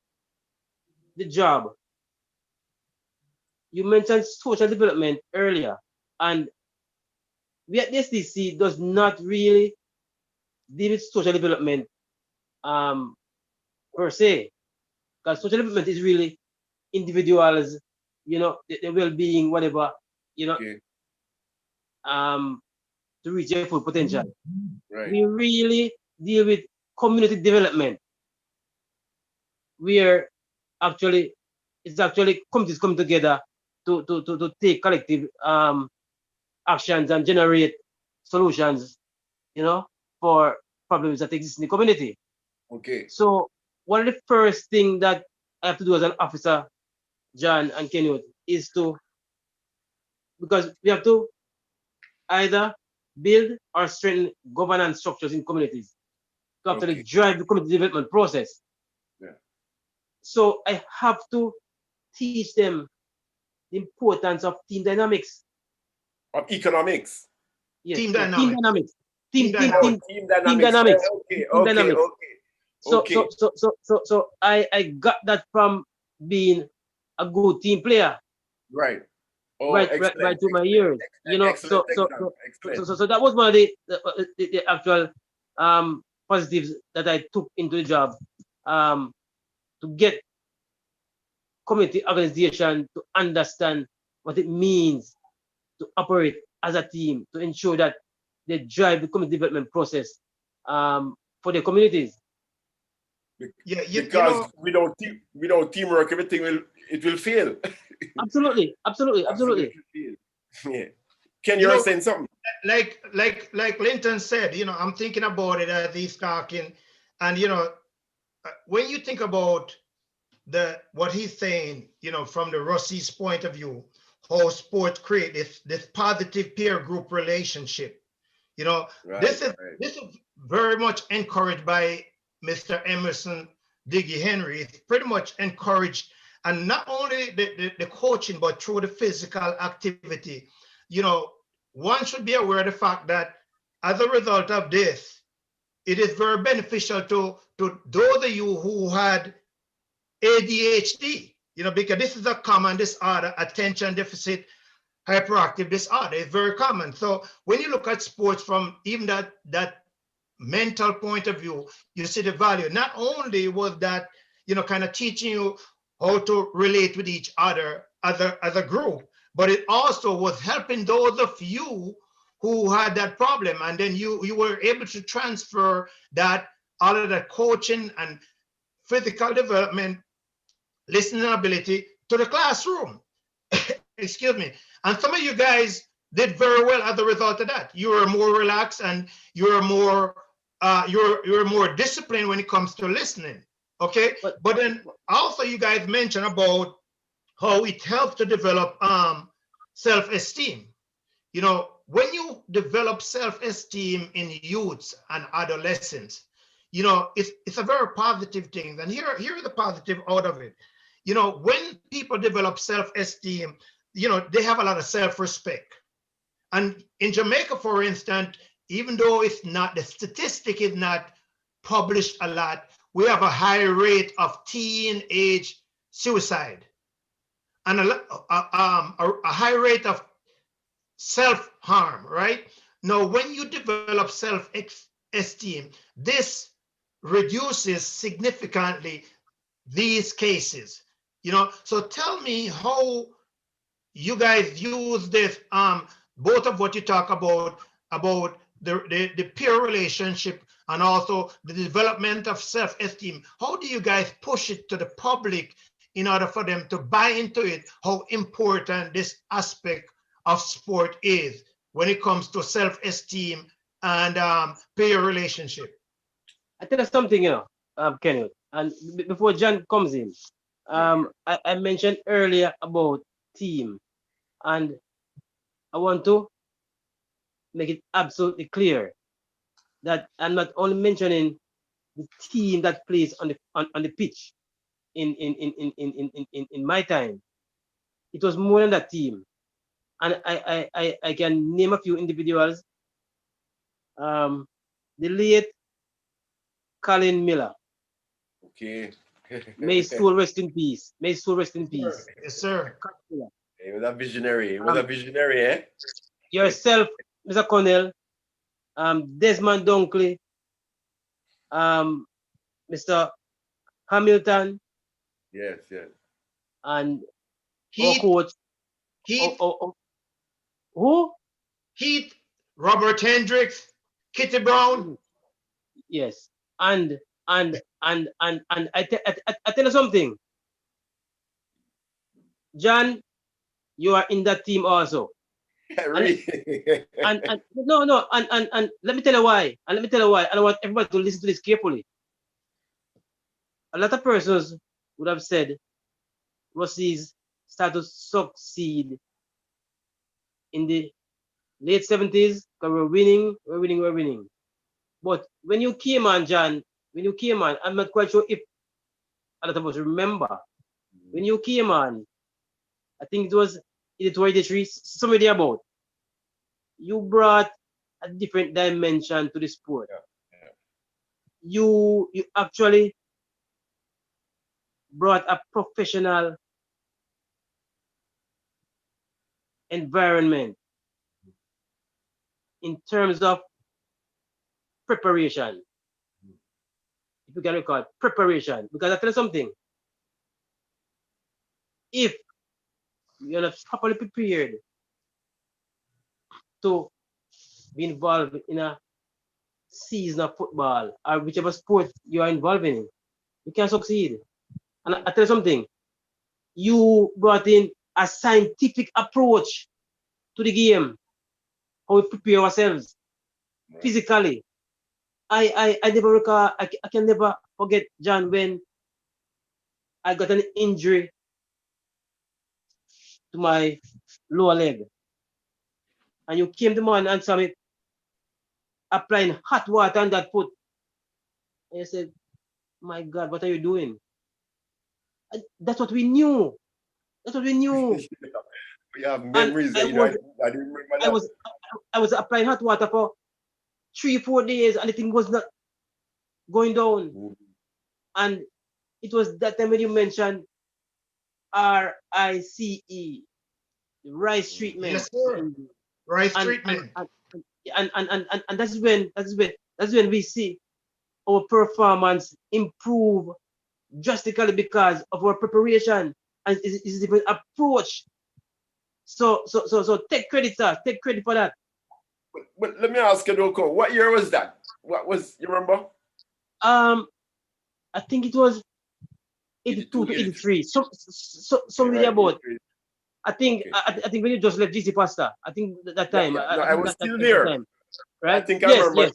the job, you mentioned social development earlier, and we at the SDC does not really deal with social development per se, because social development is really individuals, you know, their well-being, whatever, you know, to reach their full potential. Right. We really deal with community development, where actually it's actually communities come together to take collective actions and generate solutions, you know, for problems that exist in the community. Okay. So one of the first thing that I have to do as an officer, John and Kenwood, is because we have to either build or strengthen governance structures in communities to actually drive the community development process. Yeah. So I have to teach them the importance of team dynamics. Of economics. Yes, team dynamics. dynamics. Team dynamics. Okay. So I got that from being a good team player. Right. Oh, right through my years. You know, so that was one of the actual positives that I took into the job, to get community organization to understand what it means to operate as a team, to ensure that they drive the community development process for their communities. Yeah, because without teamwork, everything will fail. Absolutely. Yeah. Ken, you were saying something? Like Linton said, I'm thinking about it as he's talking, and when you think about what he's saying, from the Ruseas point of view, how sports create this positive peer group relationship. This is very much encouraged by Mr. Emerson Diggy Henry. It's pretty much encouraged, and not only the coaching, but through the physical activity. One should be aware of the fact that as a result of this, it is very beneficial to those of you who had ADHD, because this is a common disorder, attention deficit hyperactive disorder. It's very common. So when you look at sports from even that mental point of view, you see the value. Not only was that, kind of teaching you how to relate with each other as a group, but it also was helping those of you who had that problem. And then you were able to transfer all of that coaching and physical development, listening ability to the classroom. Excuse me. And some of you guys did very well as a result of that. You were more relaxed and you're more disciplined when it comes to listening. Okay. But then also you guys mentioned about how it helps to develop self-esteem. When you develop self-esteem in youths and adolescents, it's a very positive thing. And here are the positive out of it. When people develop self-esteem, they have a lot of self-respect. And in Jamaica, for instance, even though the statistic is not published a lot, we have a high rate of teenage suicide and a high rate of self-harm, right? Now, when you develop self-esteem, this reduces significantly these cases. So tell me how you guys use this, both of what you talk about the peer relationship and also the development of self-esteem. How do you guys push it to the public in order for them to buy into it, how important this aspect of sport is when it comes to self-esteem and peer relationship? I tell you something, Kenneth, and before John comes in, I mentioned earlier about team, and I want to make it absolutely clear that I'm not only mentioning the team that plays on the pitch in my time. It was more than that team, and I can name a few individuals. The late Colin Miller. Okay. May his soul rest in peace. May his soul rest in peace. Yes, sir. He was a visionary. He was a visionary, eh? Yourself, Mr. Cornell, Desmond Dunkley, Mr. Hamilton. Yes. And Heath, our coach. Heath, who? Heath, Robert Hendricks, Kitty Brown. Yes. And I tell you something. John, you are in that team also. Really? And let me tell you why. And let me tell you why. And I want everybody to listen to this carefully. A lot of persons would have said Ruseas started to succeed in the late 70s because we're winning. But when you came on, John, I'm not quite sure if a lot of us remember. When you came on, I think it was 83, somewhere there about. You brought a different dimension to the sport. Yeah. You actually brought a professional environment in terms of preparation. If you can recall, preparation. Because I tell you something. If you're not properly prepared to be involved in a season of football or whichever sport you are involved in, you can succeed. And I tell you something, you brought in a scientific approach to the game, how we prepare ourselves physically. I never recall, I can never forget, John, when I got an injury to my lower leg. And you came to me and saw me applying hot water on that foot. And you said, my God, what are you doing? And that's what we knew. That's what we knew. We have memories. I didn't remember that. I was applying hot water for 3-4 days and the thing was not going down. Mm-hmm. And it was that time when you mentioned RICE, rice treatment. Yes, sir. Rice treatment. And that's when we see our performance improve drastically because of our preparation and it's a different approach. So take credit, sir. Take credit for that. But let me ask you, Doko, what year was that? What was, you remember? I think it was 82 to 83. Somewhere about. I think okay. I think when you just left GC Pasta, I think that time. Yeah. No, I was still there. Time, right? I think I remember.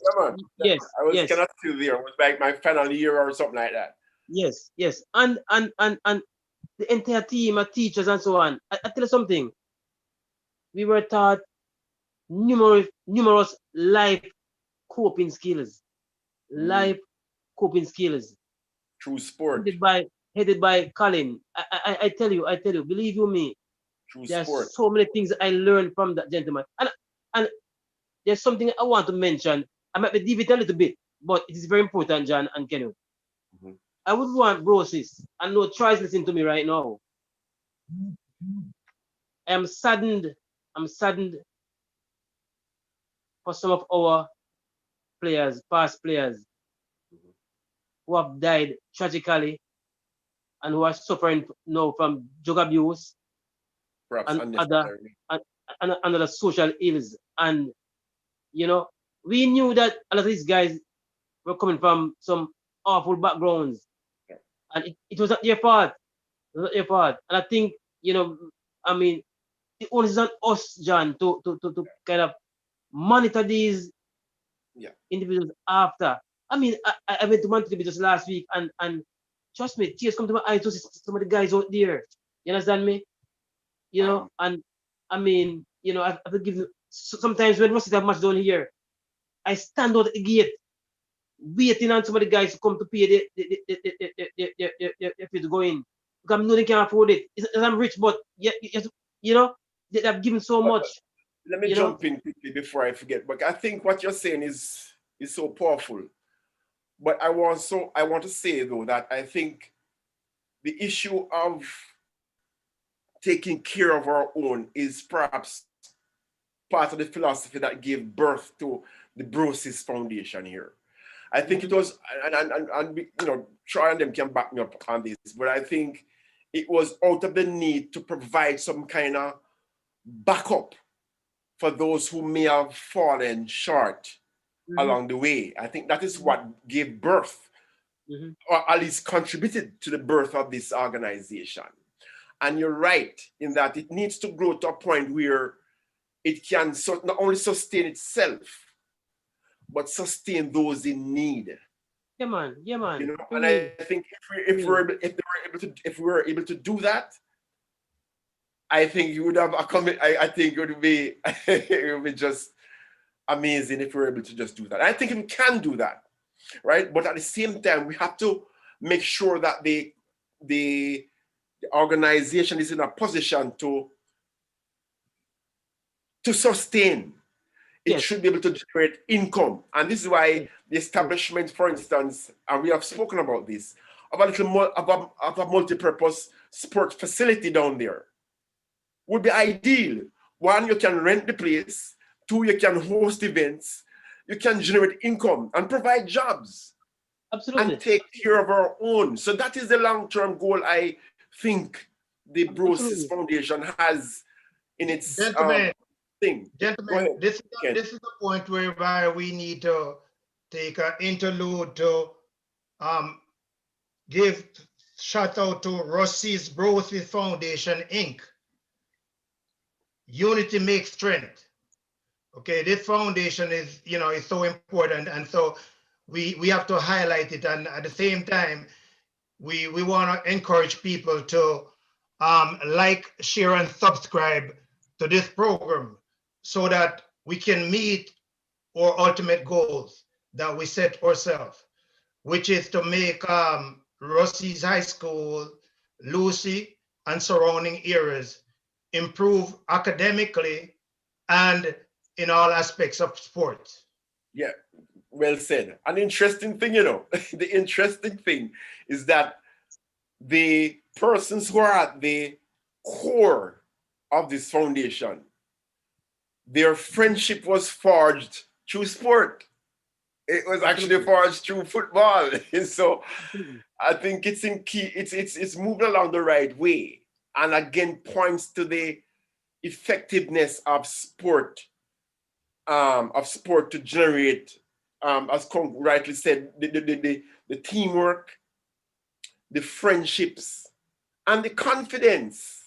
Yes. I was kind of still there. It was like my final year or something like that. Yes. And the entire team, our teachers and so on. I tell you something. We were taught numerous life coping skills. Life coping skills. Through sport. Headed by Colin. I tell you, believe you me. There's so many things I learned from that gentleman. And there's something I want to mention. I might deviate a little bit, but it is very important, John and Kenny. Mm-hmm. I would want Brosis, and no tries listening to me right now. I'm saddened for some of our players, past players, who have died tragically and who are suffering now from drug abuse. Perhaps and other social ills. And you know, we knew that a lot of these guys were coming from some awful backgrounds, and it was not their fault. It was not their fault. And I think, you know, I mean, the onus is on us, John, to kind of monitor these individuals after. I mean, I went to Montreal just last week, and trust me, tears come to my eyes to see some of the guys out there. You understand me? You know, and I mean, you know, I've given sometimes when Ruseas have much down here, I stand out at the gate waiting on some of the guys to come to pay their fee to go in. Because I know they can't afford it. I'm rich, but you know, they've given so much. Let me jump in quickly before I forget. But I think what you're saying is so powerful. But I want to say though that I think the issue of taking care of our own is perhaps part of the philosophy that gave birth to the Brosis Foundation here. I think it was, and you know, Troy and them can back me up on this, but I think it was out of the need to provide some kind of backup for those who may have fallen short along the way. I think that is what gave birth, or at least contributed to the birth of this organization. And you're right in that it needs to grow to a point where it can not only sustain itself, but sustain those in need. Yeah, man. You know, and I think if we were able to do that, I think you would have I think it would be just amazing if we were able to just do that. I think we can do that, right? But at the same time, we have to make sure that the organization is in a position to sustain. It should be able to generate income. And this is why the establishment, for instance, and we have spoken about this, of a multi-purpose sport facility down there would be ideal. One, you can rent the place. Two, you can host events. You can generate income and provide jobs. Absolutely. And take care of our own. So that is the long-term goal I think the Brosis Foundation has in its thing. Gentlemen, this is the point whereby we need to take an interlude to give shout out to Ruseas Brosis Foundation Inc. Unity makes strength. Okay, this foundation is, is so important, and so we have to highlight it. And at the same time, we want to encourage people to like, share, and subscribe to this program so that we can meet our ultimate goals that we set ourselves, which is to make Ruseas High School, Lucy, and surrounding areas improve academically and in all aspects of sports. Yeah, well said. An interesting thing, the interesting thing is that the persons who are at the core of this foundation, their friendship was forged through sport. It was actually forged through football. So I think it's in key, it's moving along the right way. And again, points to the effectiveness of sport to generate, as Kong rightly said, the teamwork, the friendships, and the confidence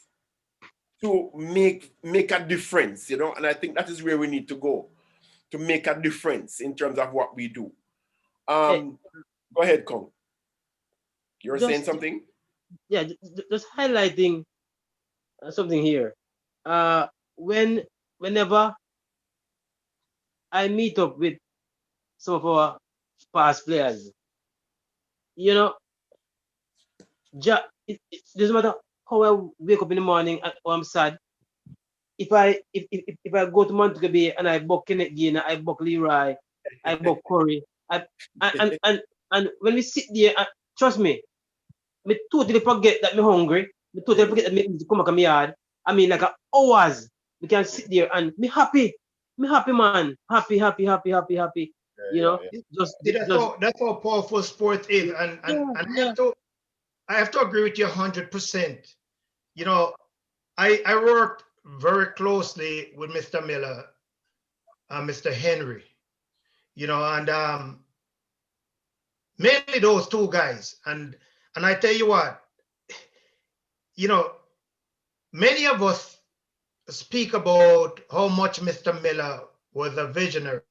to make a difference, and I think that is where we need to go, to make a difference in terms of what we do. Go ahead, Kong. You were saying something? Yeah, just highlighting something here. Whenever I meet up with some of our past players, it doesn't matter how I wake up in the morning or I'm sad. If I go to Montego Bay and I book Kenneth Gainer, I book Leroy, I book Corey, and when we sit there, trust me, me totally forget that me hungry. Me totally forget that me come back to my yard. I mean, like hours we can sit there and me happy, man, happy. That's how powerful sports is, and I have to agree with you 100%. I worked very closely with Mr. Miller and Mr. Henry, and mainly those two guys. And I tell you what, many of us speak about how much Mr. Miller was a visionary,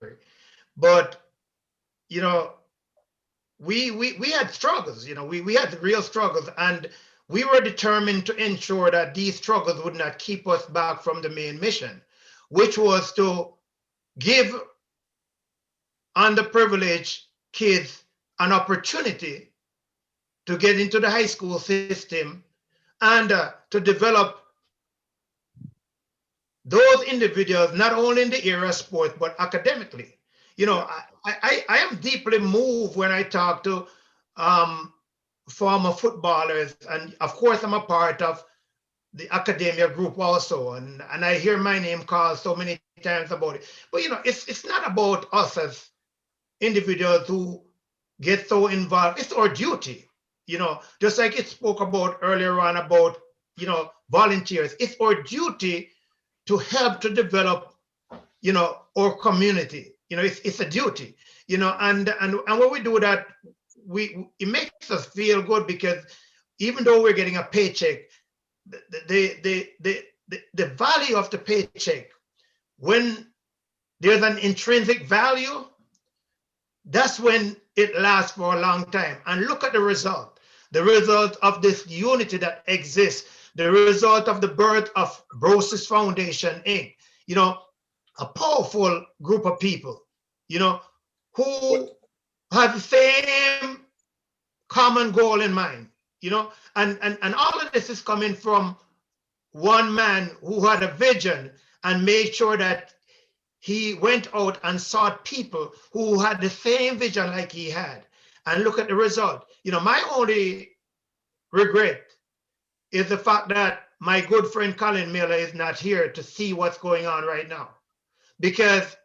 but we had struggles. We had real struggles, and we were determined to ensure that these struggles would not keep us back from the main mission, which was to give underprivileged kids an opportunity to get into the high school system and to develop those individuals, not only in the area of sport, but academically. I am deeply moved when I talk to former footballers, and of course I'm a part of the academia group also, and I hear my name called so many times about it. But it's not about us as individuals who get so involved. It's our duty, just like it spoke about earlier on about volunteers. It's our duty to help to develop our community. It's a duty, and when we do that, it makes us feel good, because even though we're getting a paycheck, the value of the paycheck, when there's an intrinsic value, that's when it lasts for a long time. And look at the result of this unity that exists, the result of the birth of Brosis Foundation Inc. A powerful group of people, who have the same common goal in mind, and all of this is coming from one man who had a vision and made sure that he went out and sought people who had the same vision like he had. And look at the result. My only regret is the fact that my good friend Colin Miller is not here to see what's going on right now, because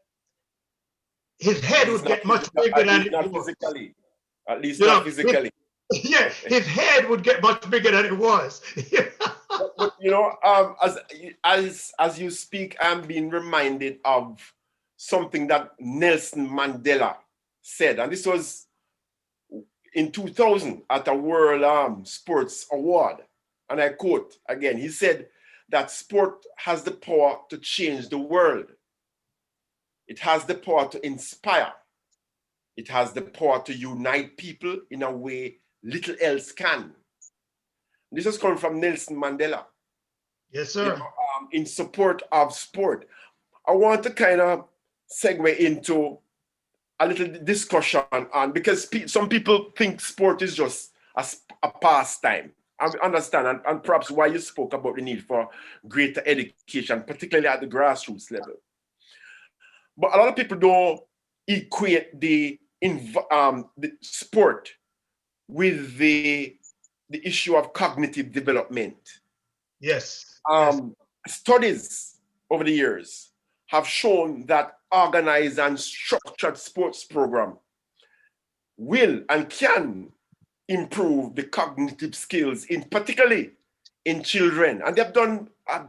his head would get much bigger than it was. Physically. At least not physically. Yeah, his head would get much bigger than it was. but you know, as you speak, I'm being reminded of something that Nelson Mandela said, and this was in 2000 at a World Sports Award. And I quote again, he said that sport has the power to change the world. It has the power to inspire. It has the power to unite people in a way little else can. This has come from Nelson Mandela. Yes, sir. You know, in support of sport. I want to kind of segue into a little discussion on, because some people think sport is just a pastime. I understand, and perhaps why you spoke about the need for greater education, particularly at the grassroots level. But a lot of people don't equate the sport with the issue of cognitive development. Yes. Studies over the years have shown that organized and structured sports program will and can improve the cognitive skills, particularly in children. And they've done a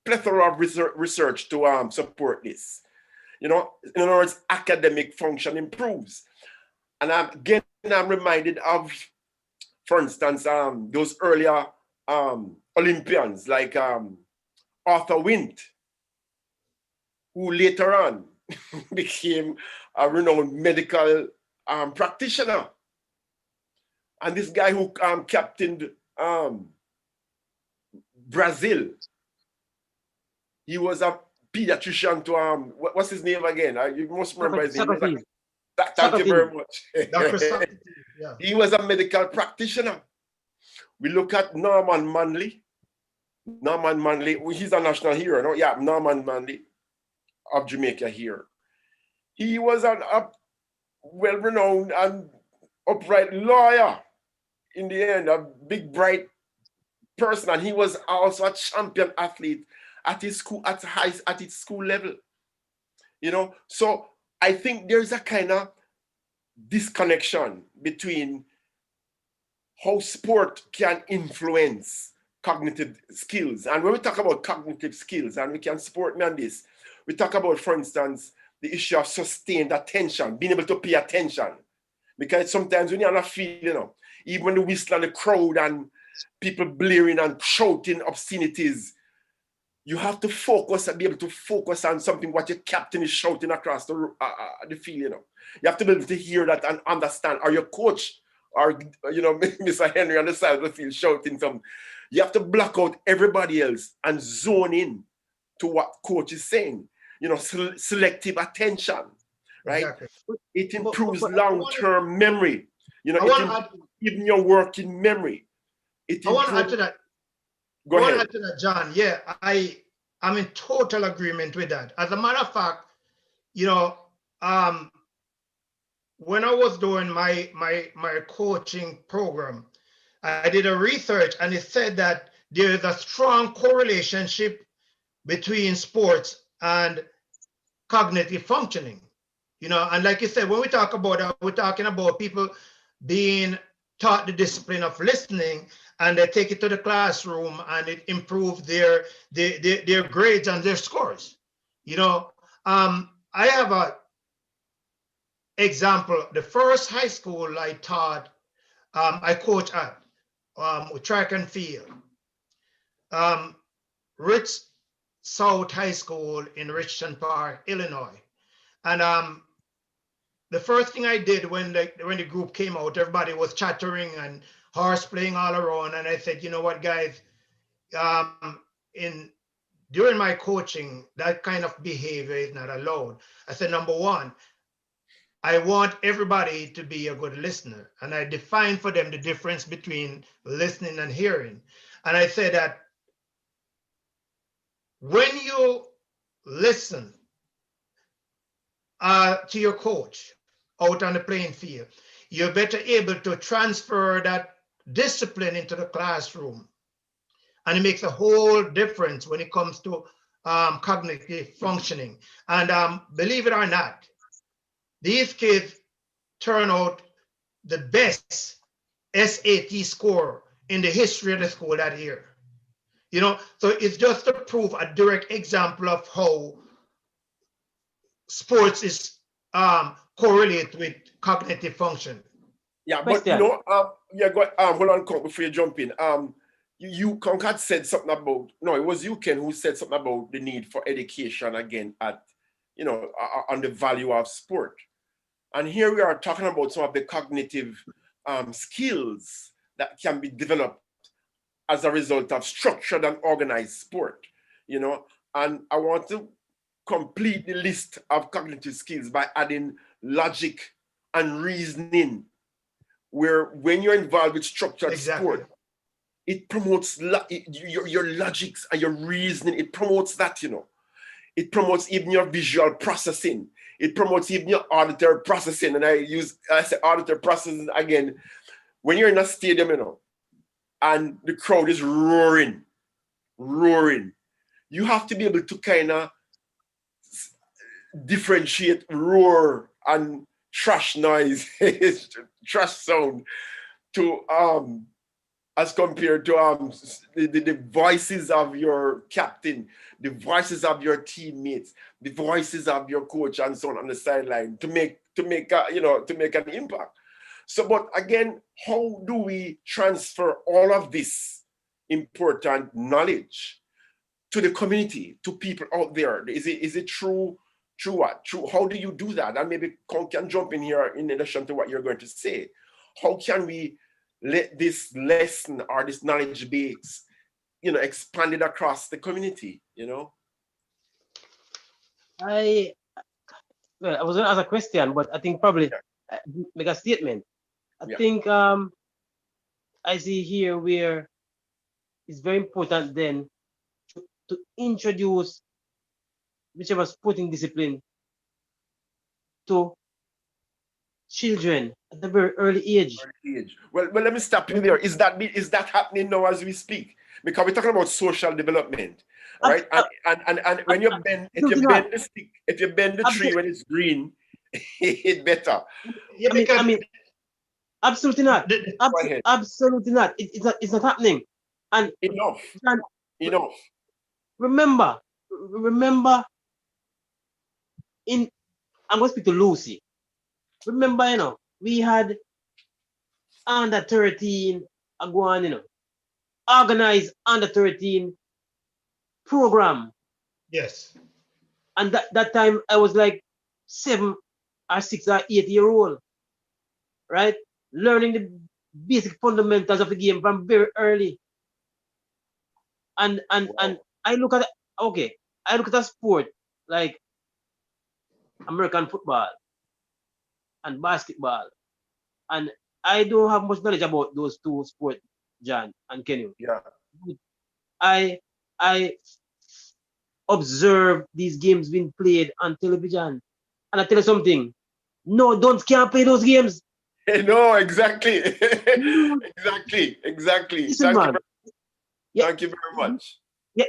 plethora of research to support this. You know, in other words, academic function improves. And I'm reminded of, for instance, those earlier Olympians like Arthur Wint, who later on became a renowned medical practitioner. And this guy who captained Brazil, he was a pediatrician to, what's his name again? You must remember his name. Thank you very much. Yeah. He was a medical practitioner. We look at Norman Manley. Norman Manley, he's a national hero, no? Yeah, Norman Manley of Jamaica here. He was a well-renowned and upright lawyer in the end, a big, bright person. And he was also a champion athlete at his school, at its school level. You know, so I think there's a kind of disconnection between how sport can influence cognitive skills. And when we talk about cognitive skills, and we can support me on this, we talk about, for instance, the issue of sustained attention, being able to pay attention. Because sometimes when you're on a field, you know, even when the whistle and the crowd and people blaring and shouting obscenities, you have to focus and be able to focus on something what your captain is shouting across the field, you know. You have to be able to hear that and understand. Or your coach, or, you know, Mr. Henry on the side of the field shouting something. You have to block out everybody else and zone in to what coach is saying. You know, selective attention, right? Exactly. It improves long-term memory. You know, it improves even your working memory. I want to add to that. Go ahead. I want to add to that, John. Yeah, I'm in total agreement with that. As a matter of fact, you know, when I was doing my coaching program, I did a research, and it said that there is a strong correlation between sports and cognitive functioning. You know, and like you said, when we talk about that, we're talking about people being taught the discipline of listening, and they take it to the classroom, and it improves their grades and their scores. You know, I have a example. The first high school I taught, I coach at, with track and field, Rich South High School in Richmond Park, Illinois. And the first thing I did when the group came out, everybody was chattering and horse playing all around. And I said, you know what, guys, during my coaching, that kind of behavior is not allowed. I said, number one, I want everybody to be a good listener. And I defined for them the difference between listening and hearing. And I said that when you listen to your coach out on the playing field, you're better able to transfer that discipline into the classroom. And it makes a whole difference when it comes to cognitive functioning. And believe it or not, these kids turn out the best SAT score in the history of the school that year. You know, so it's just to prove a direct example of how sports is correlate with cognitive function. Yeah, but Question. yeah, go hold on, Conk, before you jump in. You Conk had said something about, no, it was you, Ken, who said something about the need for education again at, on the value of sport. And here we are talking about some of the cognitive skills that can be developed as a result of structured and organized sport, and I want to complete the list of cognitive skills by adding logic and reasoning, where when you're involved with structured sport, it promotes your logics and your reasoning. It promotes that, It promotes even your visual processing. It promotes even your auditory processing. And I say auditory processing again. When you're in a stadium, and the crowd is roaring, you have to be able to kind of differentiate roar and trash noise, trash sound, to as compared to the voices of your captain, the voices of your teammates, the voices of your coach, and so on the sideline to make an impact. So, but again, how do we transfer all of this important knowledge to the community, to people out there? Is it true? True what? True. How do you do that? And maybe Con can jump in here in addition to what you're going to say. How can we let this lesson or this knowledge base, expanded across the community? I was going to ask a question, but I think probably make a statement. I think I see here where it's very important then to introduce whichever sporting discipline to children at a very early age. Well, let me stop you there. Is that happening now as we speak? Because we're talking about social development, right? And when you bend, if you bend the stick, if you bend the tree when it's green, it's better. Yeah, I mean, absolutely not. Absolutely not. It's not happening. And enough. Remember, I'm going to speak to Lucy. Remember, we had under 13 organized under 13 program. Yes. And that time I was like 7 or 6 or 8 year old, right? Learning the basic fundamentals of the game from very early. And I look at a sport like American football and basketball, and I don't have much knowledge about those two sports, John and Kenny. Yeah. I observe these games being played on television, and I tell you something. No, can't play those games. No, exactly. Exactly. Listen, man. Thank you very much. Yeah,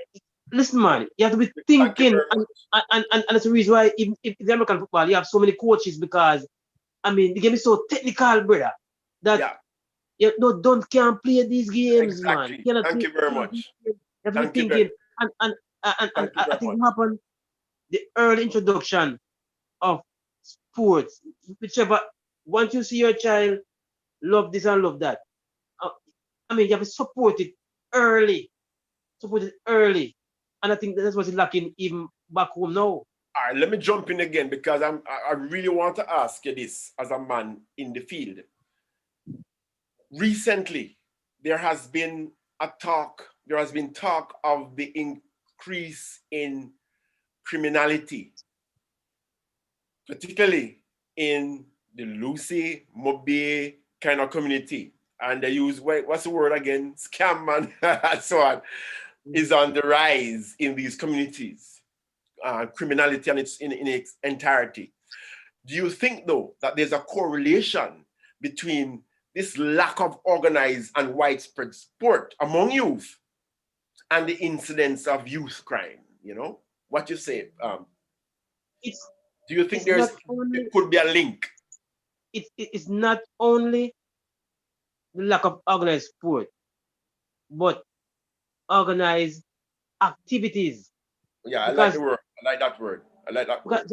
listen, man. You have to be thinking, and that's the reason why if the American football, you have so many coaches, because the game is so technical, brother. That can't play these games, exactly. man. Thank you very much. You have to be thinking, and I think what happened, the early introduction of sports, whichever, once you see your child love this and love that, you have to support it early. And I think that's what's lacking even back home now. All right, let me jump in again, because I really want to ask you this as a man in the field. Recently, there has been talk of the increase in criminality, particularly in the Lucy, Mobile kind of community. And they use, what's the word again? Scam and so on, is on the rise in these communities. Criminality in its entirety. Do you think, though, that there's a correlation between this lack of organized and widespread sport among youth and the incidence of youth crime? What you say? Do you think there could be a link? It's not only the lack of organized sport, but organize activities. Yeah, I like Because the word. I like that word. I like that word.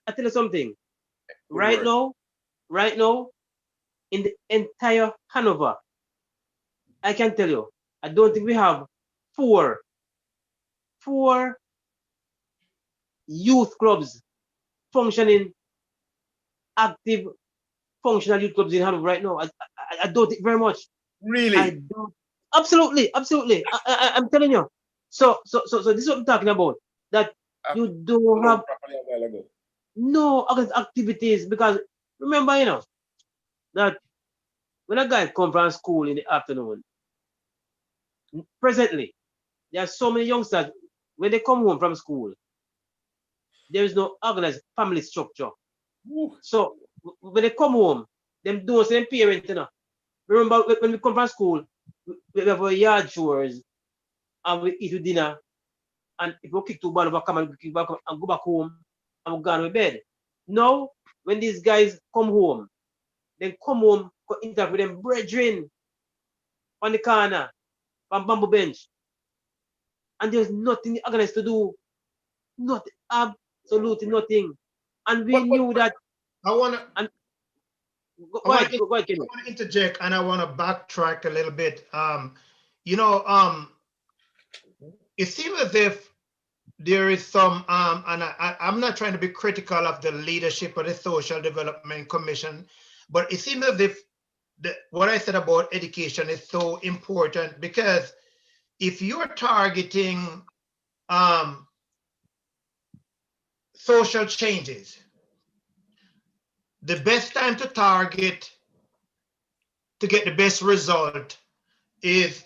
I tell you something. Good Right word. now, in the entire Hanover, I can tell you, I don't think we have four youth clubs functioning, active, functional youth clubs in Hanover right now. I don't think very much. I Really? don't. Absolutely. I'm telling you. So this is what I'm talking about. That I you don't know have properly a while ago. no other activities because remember, that when a guy come from school in the afternoon, presently there are so many youngsters when they come home from school, there is no organized family structure. Woo. So when they come home, them don't see them parents. Remember when we come from school, we have our yard chores and we eat with dinner. And if we kick to ball, we come and kick back and go back home and we go on to bed. Now, when these guys come home, they come home, go interact with them brethren on the corner, on bamboo bench, and there's nothing organized to do. Nothing, absolutely nothing. And we But knew that. I want to And I want to go ahead, Kenny. interject and I want to backtrack a little bit. It seems as if there is some, and I'm not trying to be critical of the leadership of the Social Development Commission, but it seems as if what I said about education is so important because if you're targeting social changes, the best time to target to get the best result is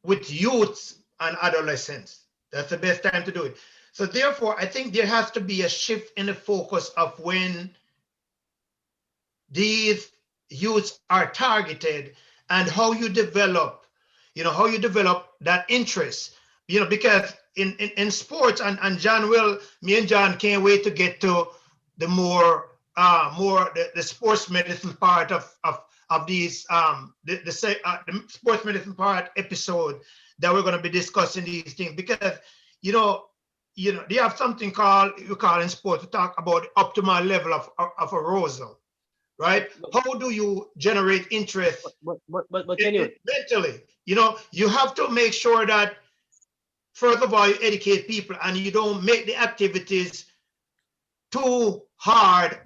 with youths and adolescents. That's the best time to do it. So therefore, I think there has to be a shift in the focus of when these youths are targeted and how you develop that interest. Because in sports, and John me and John can't wait to get to the more the sports medicine part of these the sports medicine part episode that we're going to be discussing these things because they have something called we call in sports to talk about the optimal level of arousal, right? How do you generate interest But can you? mentally? You have to make sure that first of all you educate people and you don't make the activities too hard,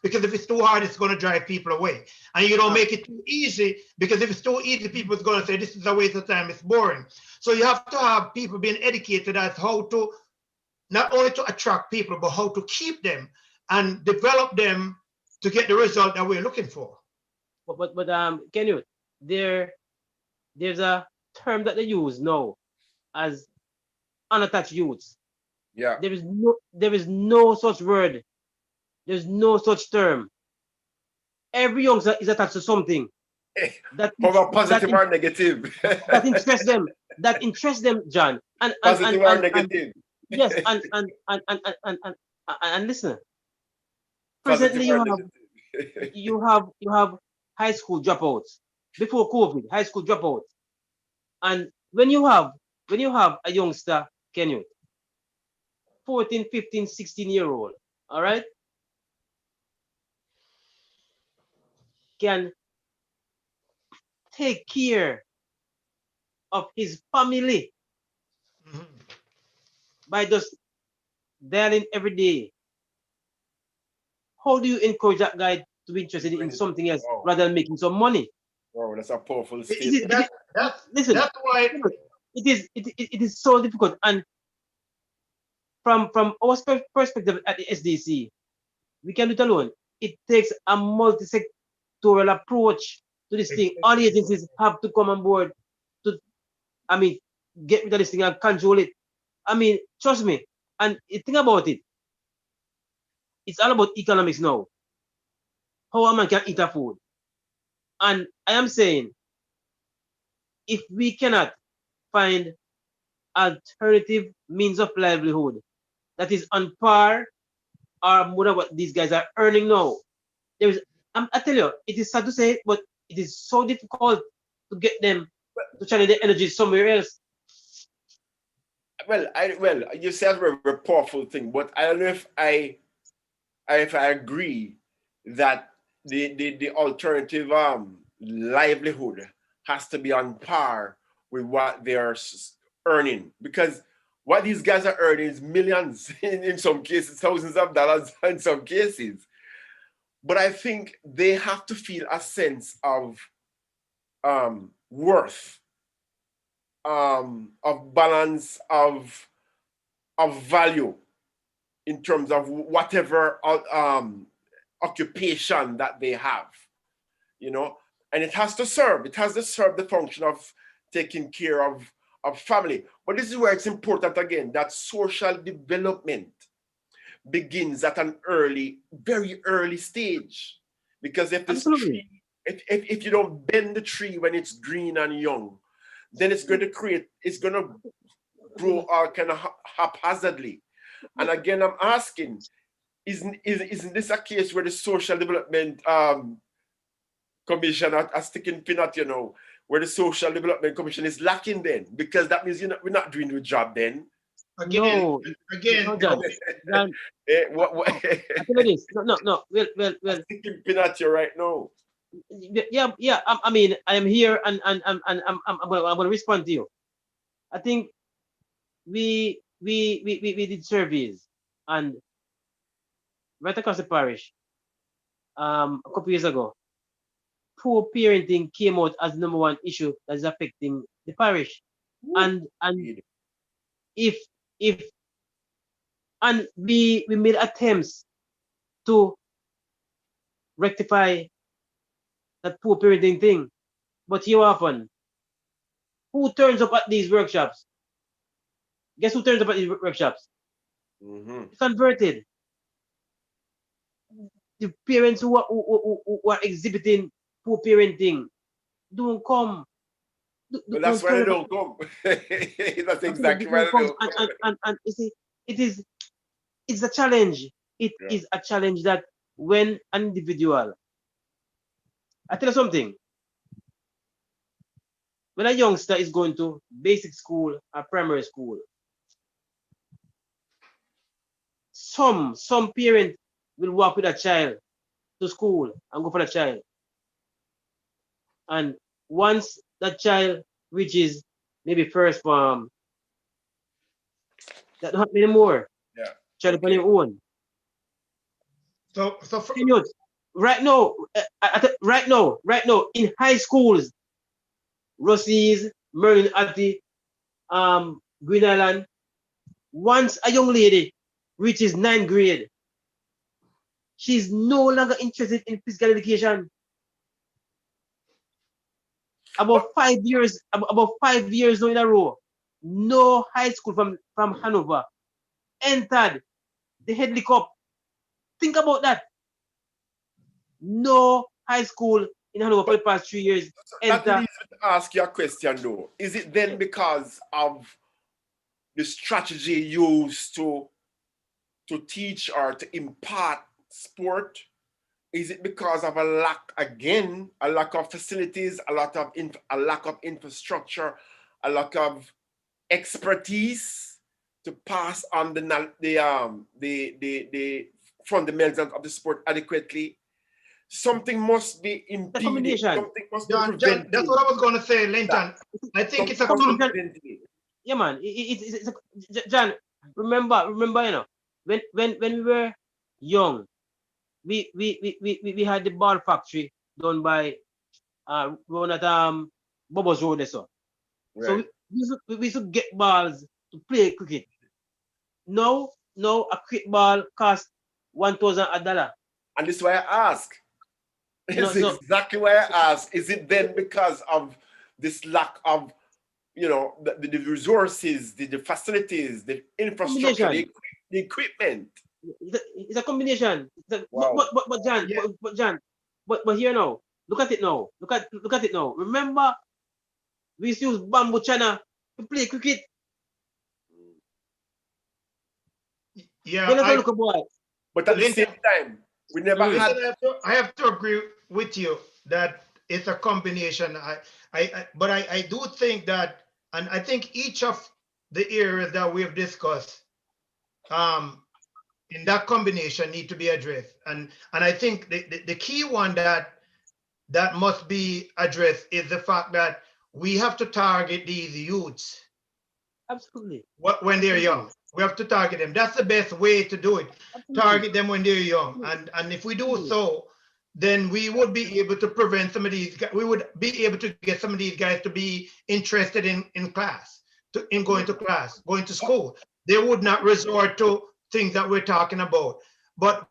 because if it's too hard, it's going to drive people away. And you don't make it too easy, because if it's too easy, people are going to say, this is a waste of time, it's boring. So you have to have people being educated as how to, not only to attract people, but how to keep them and develop them to get the result that we're looking for. But can you? There's a term that they use now as unattached youths. Yeah. There is no such word. There's no such term. Every youngster is attached to something that positive or negative. that interests them. That interests them, John. Positive or negative. Yes, and listen. Positive Presently, or negative. you have high school dropouts before COVID. High school dropouts, and when you have a youngster, can you? 14, 15, 16-year-old, all right, can take care of his family by just dialing every day. How do you encourage that guy to be interested in something else rather than making some money? Wow, that's a powerful statement. Listen, that's why it is so difficult. And from our perspective at the SDC, we can do it alone. It takes a multi-sectoral approach to this thing. All the agencies have to come on board to, get rid of this thing and control it. Trust me. And think about it. It's all about economics now. How a man can eat a food. And I am saying, if we cannot find alternative means of livelihood that is on par or more than what these guys are earning now, I tell you, it is sad to say, but it is so difficult to get them to channel the energy somewhere else. Well, you said a very powerful thing, but I don't know if I agree that the alternative livelihood has to be on par with what they're earning, because what these guys are earning is millions in some cases, thousands of dollars in some cases. But I think they have to feel a sense of worth, of balance, of value in terms of whatever occupation that they have, you know, and it has to serve the function of taking care of family. But this is where it's important again that social development begins at an very early stage, because if this tree, if you don't bend the tree when it's green and young, then it's going to grow all kind of haphazardly. And again, I'm asking, isn't this a case where the Social Development Commission are sticking peanut, you know, where the Social Development Commission is lacking then? Because that means we're not doing the job then. Again. No, John. What? I tell you this. No. Well. Sticking peanut here right now. Yeah. I mean, I am here, and I'm going to respond to you. I think we did surveys, and right across the parish, a couple years ago, poor parenting came out as the #1 issue that is affecting the parish. And we made attempts to rectify that poor parenting thing. But here often, who turns up at these workshops? Guess who turns up at these workshops? Converted. The parents who are exhibiting poor parenting don't come. But that's why they don't come. That's exactly why they don't come. And you see, it's a challenge. It is a challenge that when an individual, I tell you something, when a youngster is going to basic school or primary school, some parent will walk with a child to school and go for the child. And once that child reaches maybe first form, that don't happen anymore. Yeah. Child on your own. So right now, in high schools, Ruseas, Merlin Atti, Green Island, once a young lady reaches 9th grade, she's no longer interested in physical education. About 5 years now in a row, no high school from Hanover entered the Headley Cup. Think about that. No high school in Hanover for the past 3 years. That leads me to ask you a question though. Is it then because of the strategy used to teach or to impart sport? Is it because of a lack of facilities, a lack of infrastructure, a lack of expertise to pass on the fundamentals of the sport adequately? Something must be impeded. Something must be prevented. John, that's what I was going to say, Linton. I think it's a combination. Yeah, man. John, remember, you know, when we were young, we had the ball factory done by run at Bubba's Road. So Right. So we used to get balls to play cricket. Now a cricket ball costs $1,000. And this is why I ask. Exactly why I ask. Is it then because of this lack of, you know, the resources, the facilities, the infrastructure, the equipment? It's a combination. Wow. But John, but here now, look at it now. Look at it now. Remember, we used to use bamboo china to play cricket. Yeah, but at the same time, we never had. I have to agree with you that it's a combination. But I do think that, and I think each of the areas that we have discussed in that combination need to be addressed. And I think the key one that must be addressed is the fact that we have to target these youths. Absolutely. When they're young. We have to target them. That's the best way to do it. Absolutely. Target them when they're young. And if we do so, then we would be able to prevent some of these guys. We would be able to get some of these guys to be interested in class, in going to class, going to school. They would not resort to things that we're talking about. But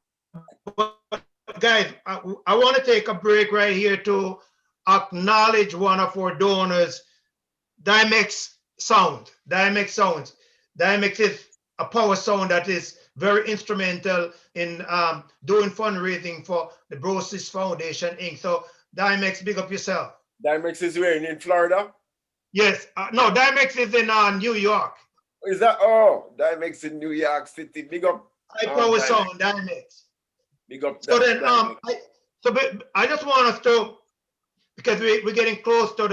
guys, I want to take a break right here to acknowledge one of our donors, Dimex Sound. Dimex Sounds. Dimex is a power sound that is very instrumental in doing fundraising for the Brosis Foundation, Inc. So Dimex, big up yourself. Dimex is where, in Florida? Yes. No, Dimex is in New York. Is that, oh, Dimex in New York City. Big up. High power sound, Dimex. Big up. So then, I just want us to, because we're getting close to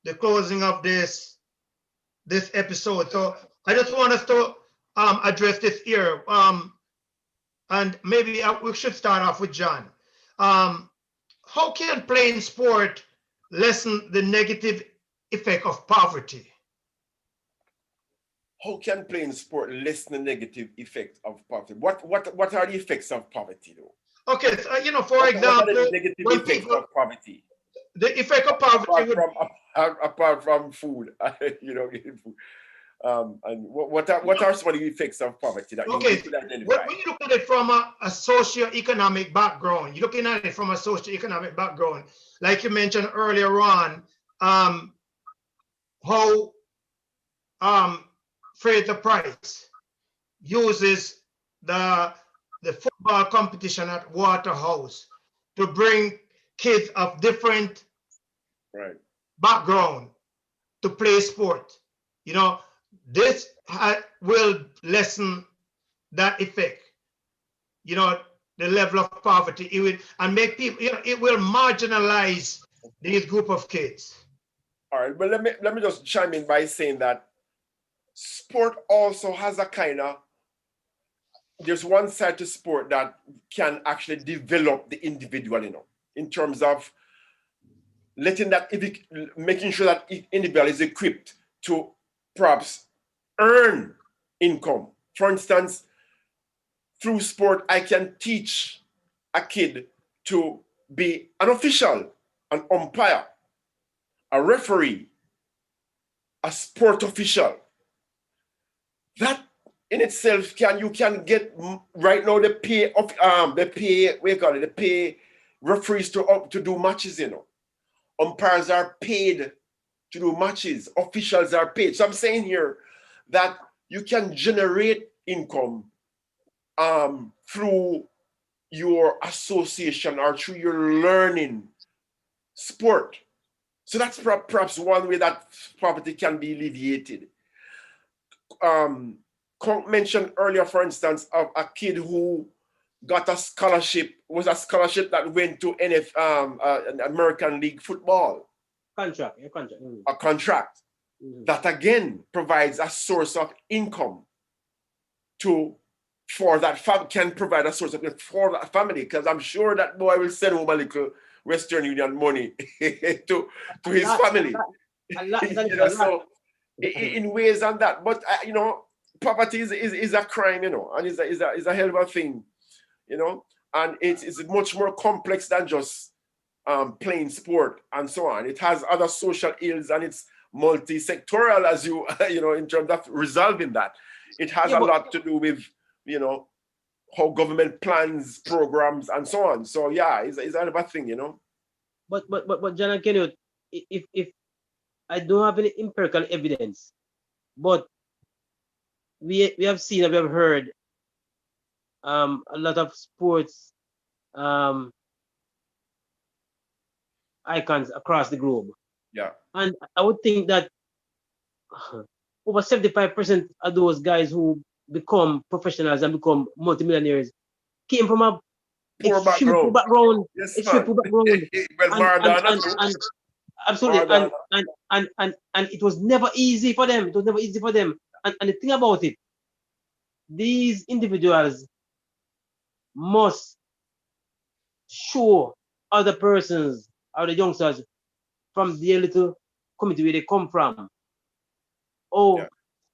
the closing of this episode. So I just want us to address this here. And maybe we should start off with John. How can playing sport lessen the negative effect of poverty? How can playing sport lessen the negative effect of poverty? What are the effects of poverty, though? Okay, so, for example, the negative effects of poverty. The effect of poverty apart from food, getting food. And what are some of the effects of poverty that you could identify? When you look at it from a socio-economic background, you're looking at it from a socio-economic background, like you mentioned earlier on, how Fraser Price uses the football competition at Waterhouse to bring kids of different background to play sport. This will lessen that effect, the level of poverty. It will, and make people, it will marginalize these group of kids. All right, but let me just chime in by saying that sport also has a kind of, there's one side to sport that can actually develop the individual, in terms of making sure that individual is equipped to perhaps earn income. For instance, through sport, I can teach a kid to be an official, an umpire, a referee, a sport official. That in itself you can get right now the pay referees to do matches, Umpires are paid to do matches, officials are paid. So I'm saying here that you can generate income through your association or through your learning sport. So that's perhaps one way that poverty can be alleviated. Conk mentioned earlier, for instance, of a kid who got a scholarship, that went to American League football. Contract. A contract. That again provides a source of income for that family, can provide a source of income for that family, because I'm sure that boy will send home a little Western Union money to his family. So in ways on that, but poverty is a crime, and is a hell of a thing, and it's much more complex than just playing sport and so on. It has other social ills, and it's multi-sectoral, as in terms of resolving that. It has a lot to do with, how government plans programs and so on. So yeah, it's a hell of a thing, But John and Kenny, if I don't have any empirical evidence, but we have seen and we have heard a lot of sports icons across the globe. Yeah. And I would think that over 75% of those guys who become professionals and become multimillionaires came from a poor background. Yes, extreme poor background. Well, Maradona too. Absolutely. And it was never easy for them. It was never easy for them. And the thing about it, these individuals must show other persons or the youngsters from their little community where they come from, how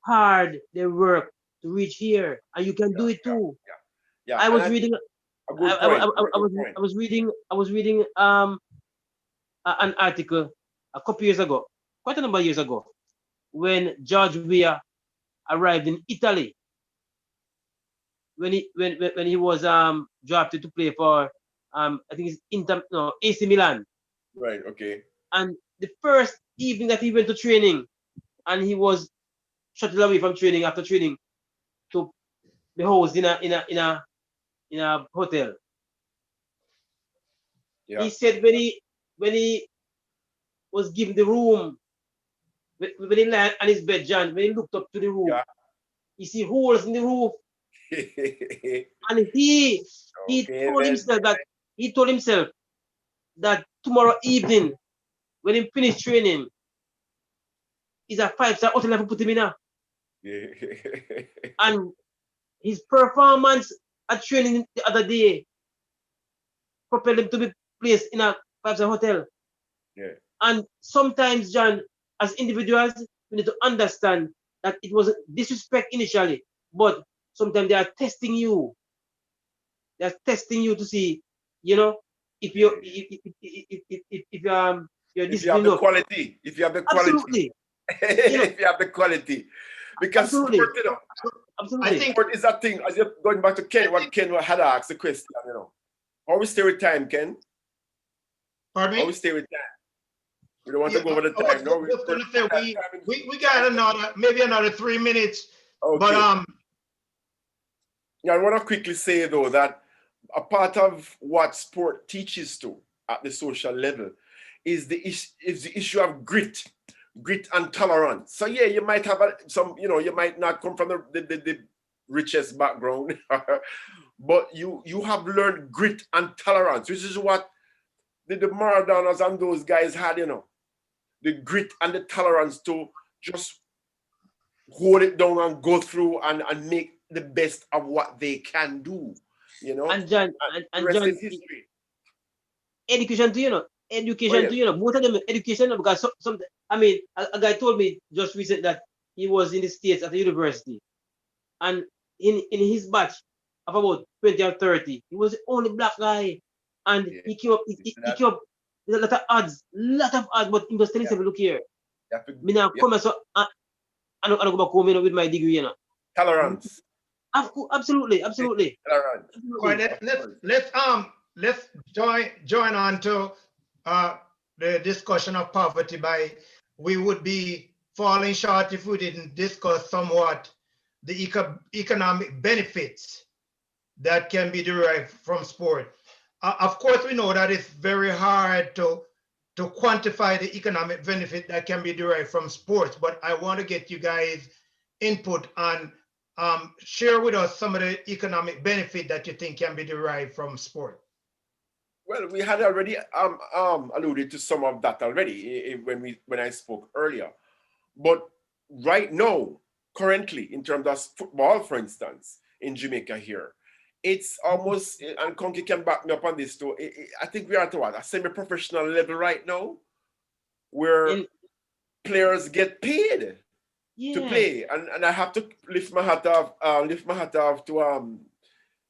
hard they work to reach here, and you can do it too. I was reading. I was reading an article a couple years ago, quite a number of years ago, when George Weah arrived in Italy, when he was drafted to play for I think it's AC Milan. Right. Okay. And the first evening that he went to training, and he was shuttled away from training after training to be housed in a hotel. Yeah. He said when he was given the room, when he landed on his bed, John, when he looked up to the roof, he see holes in the roof. And he told himself that tomorrow evening, when he finished training, is a 5-star hotel level put him in a. And his performance at training the other day propelled him to be placed in a 5-star hotel. Yeah. And sometimes, John, as individuals, we need to understand that it was disrespect initially, but sometimes they are testing you. They're testing you to see, if you're have the quality. If you have the quality. Absolutely. If you have the quality. Because absolutely. Sport, Absolutely. I think sport is a thing. As you're going back to Ken, what Ken had asked the question, How we stay with time, Ken? Pardon me? How we stay with time? We don't want to go over the time. No, we got maybe another 3 minutes. Okay. But I want to quickly say though that a part of what sport teaches to at the social level is the issue of grit and tolerance. So yeah, you might have you might not come from the richest background, but you have learned grit and tolerance, which is what the Maradonas and those guys had, the grit and the tolerance to just hold it down and go through and make the best of what they can do, And John, and rest is history. Education to both of them education, because a guy told me just recently that he was in the States at the university, and in his batch of about 20 or 30, he was the only black guy, and he came up with a lot of odds, but he was telling himself, look here, me now come so I don't go back home with my degree, Tolerance. Absolutely. Tolerance. Let's join on to the discussion of poverty. We would be falling short if we didn't discuss somewhat the economic benefits that can be derived from sport. Of course, we know that it's very hard to quantify the economic benefit that can be derived from sports, but I want to get you guys input on share with us some of the economic benefit that you think can be derived from sport. Well, we had already alluded to some of that already when I spoke earlier. But right now, currently, in terms of football, for instance, in Jamaica here, it's almost, and Conky can back me up on this too, I think we are at a semi-professional level right now, where players get paid to play, and I have to lift my hat off to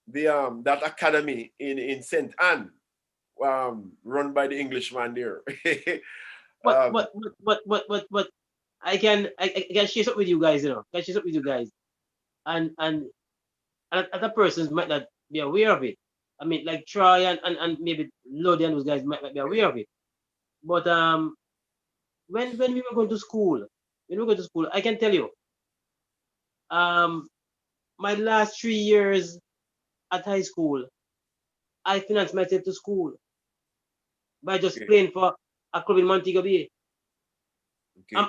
that academy in St. Anne, run by the Englishman there. But I can share something with you guys, and other persons might not be aware of it. I mean, like Troy and maybe Lodi and those guys might not be aware of it. But when we were going to school, I can tell you, my last 3 years at high school, I financed myself to school by just playing for a club in Montego Bay. Okay.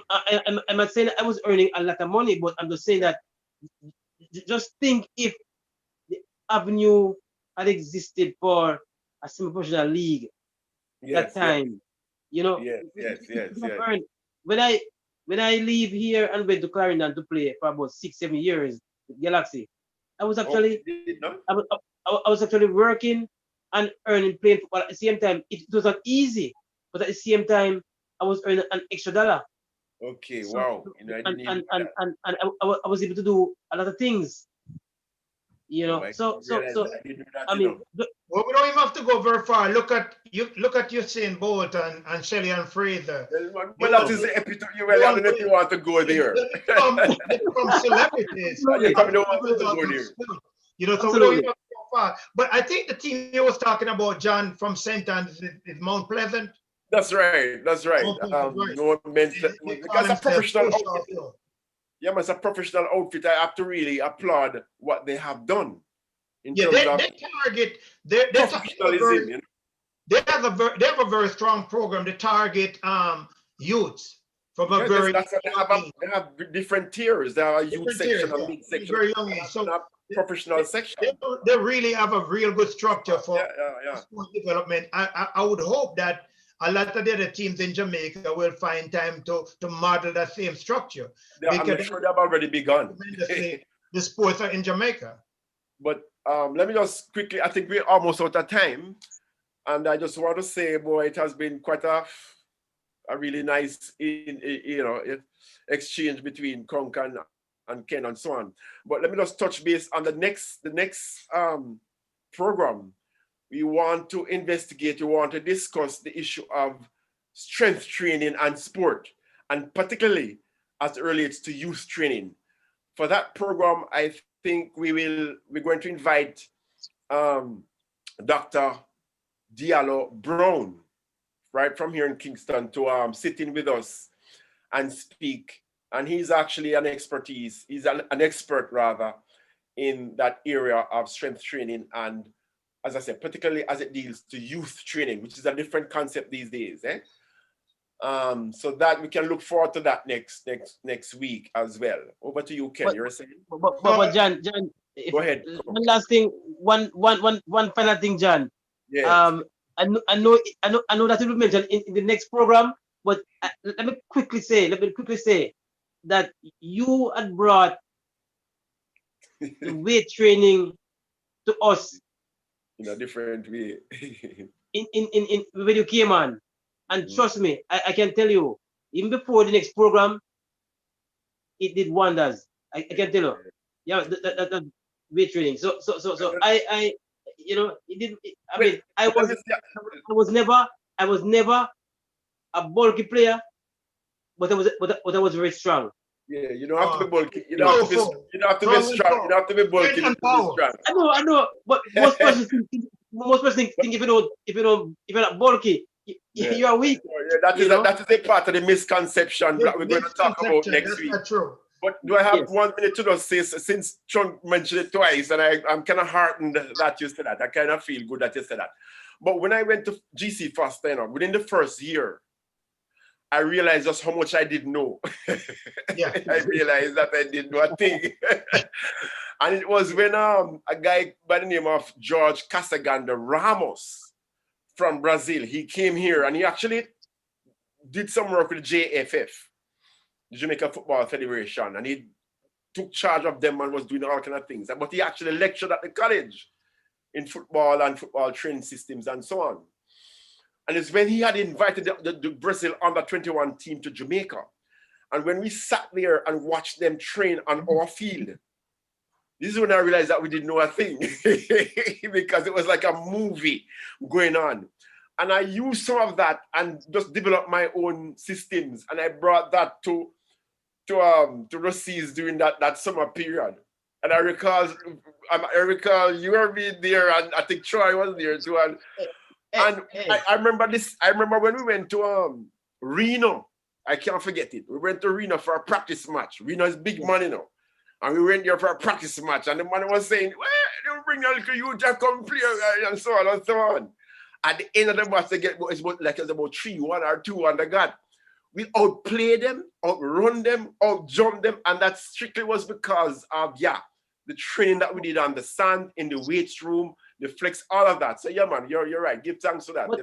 I'm not saying that I was earning a lot of money, but I'm just saying that just think if the avenue had existed for a semi-professional league that time, You know, Yes. When I leave here and went to Clarendon to play for about 6-7 years with Galaxy, I was actually I was actually working and earning playing football at the same time. It was not easy, but at the same time I was earning an extra dollar. Okay, So, wow. You know, I didn't even know that. and I was able to do a lot of things. You Oh, know, I so didn't realize that. I didn't know that, I you mean, know. Well, we don't even have to go very far. Look at Usain Bolt and Shelley and Fraser. Well, that is the epitome. Well, I don't know if you want to go there. They become celebrities. You probably don't as a want to result go of there. sport. You know, so we don't absolutely. even have to go far. But I think the team you was talking about, John, from St. Andrews is Mount Pleasant. That's right. That's right. Mount Pleasant, right. No one meant They call because a themselves professional Coastal outfit. Hill. Yeah, man, it's a professional outfit. I have to really applaud what they have done in Yeah, terms of they target. They professionalism. You know? they have a very strong program to target youths from a Yeah, very that's what they have different tiers. There are youth different section tiers, and yeah, mid section, very young age. So and a professional section. they really have a real good structure for Yeah. sport development. I would hope that a lot of the other teams in Jamaica will find time to model that same structure. I'm sure they've already begun. The sports are in Jamaica. But let me just quickly, I think we're almost out of time. And I just want to say, boy, it has been quite a really nice exchange between Conk and Ken and so on. But let me just touch base on the next program. We want to investigate, we want to discuss the issue of strength training and sport, and particularly as it relates to youth training. For that program, I think we're going to invite Dr. Diallo Brown, right from here in Kingston, to sit in with us and speak. And he's actually an expertise, he's an expert rather, in that area of strength training, and as I said, particularly as it deals to youth training, which is a different concept these days. So that we can look forward to that next week as well. Over to you, Ken. You're saying? But John, go ahead. One last thing, one final thing, John. Yes. I know that it will be mentioned in the next program, but let me quickly say that you had brought the weight training to us in a different way. in when you came on, and trust me, I can tell you, even before the next program, it did wonders. I can tell you, yeah, that weight training. So I you know, it did. I mean, I was never a bulky player, but I was very strong. Yeah, you don't have to be bulky. You don't have to be strong. You don't have to be bulky to be strong. I know, but most persons think if you're not bulky, you are weak. That is a part of the misconception that we're going to talk about next week. That's true. But do I have 1 minute to just say, since John mentioned it twice, and I'm kind of heartened that you said that. I kind of feel good that you said that. But when I went to GC first, within the first year, I realized just how much I didn't know. Yeah. I realized that I didn't know a thing. And it was when a guy by the name of George Casaganda Ramos from Brazil, he came here and he actually did some work with the JFF, the Jamaica Football Federation, and he took charge of them and was doing all kind of things. But he actually lectured at the college in football and football training systems and so on. And it's when he had invited the Brazil under-21 team to Jamaica. And when we sat there and watched them train on our field, this is when I realized that we didn't know a thing because it was like a movie going on. And I used some of that and just developed my own systems. And I brought that to Ruseas during that summer period. And I recall you were there, and I think Troy was there too. I remember this. I remember when we went to Reno. I can't forget it. We went to Reno for a practice match. Reno is big money now. And we went there for a practice match. And the man was saying, well, they bring a little youth to come play, and so on and so on. At the end of the match, it's about 3-1 or 2 under God. We outplay them, outrun them, outjump them. And that strictly was because of, the training that we did on the sand, in the weights room, the flex, all of that. So yeah, man, you're right. Give thanks for that, But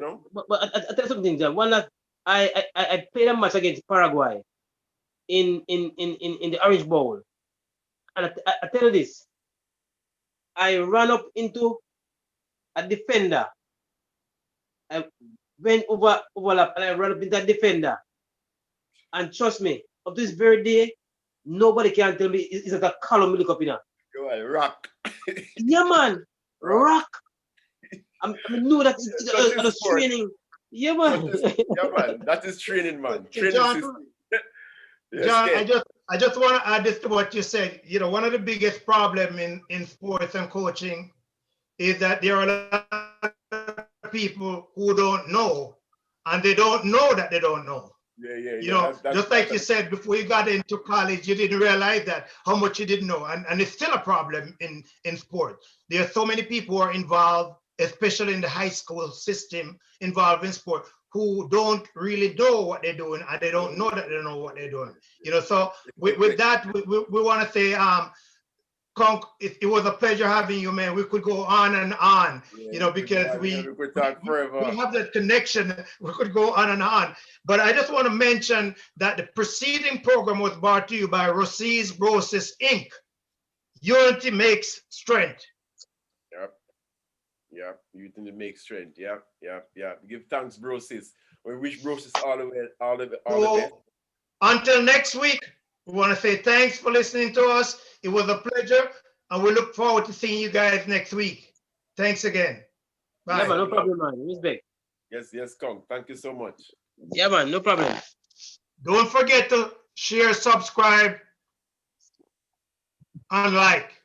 I tell you something, John. One last, I played a match against Paraguay in the Orange Bowl. And I tell you this, I ran up into a defender. I went overlap and I ran up into a defender. And trust me, up to this very day, nobody can tell me it's like a column look up in there. Go on, rock. Yeah, man. Rock. I knew that it was training. Yeah, man. Yeah, man. That is training, man. Training John, system. Yes, John, Ken. I just want to add this to what you said. You know, one of the biggest problems in sports and coaching is that there are a lot of people who don't know, and they don't know that they don't know. Yeah. You know, just like you said, before you got into college, you didn't realize that how much you didn't know. And it's still a problem in sport. There are so many people who are involved, especially in the high school system, involved in sport, who don't really know what they're doing, and they don't know that they know what they're doing. You know, so with that, we want to say, Conk, it was a pleasure having you, man. We could go on and on, you know, because we could talk forever. We have that connection. We could go on and on. But I just want to mention that the preceding program was brought to you by Ruseas, Brosis, Inc. Unity makes strength. Yep. Unity makes strength. Yep. Give thanks, Brosis. We wish Brosis all the best. Until next week, we want to say thanks for listening to us. It was a pleasure, and we look forward to seeing you guys next week. Thanks again. Bye. Yeah, man, no problem, man. Respect. Yes, Kong. Thank you so much. Yeah, man, no problem. Don't forget to share, subscribe, and like.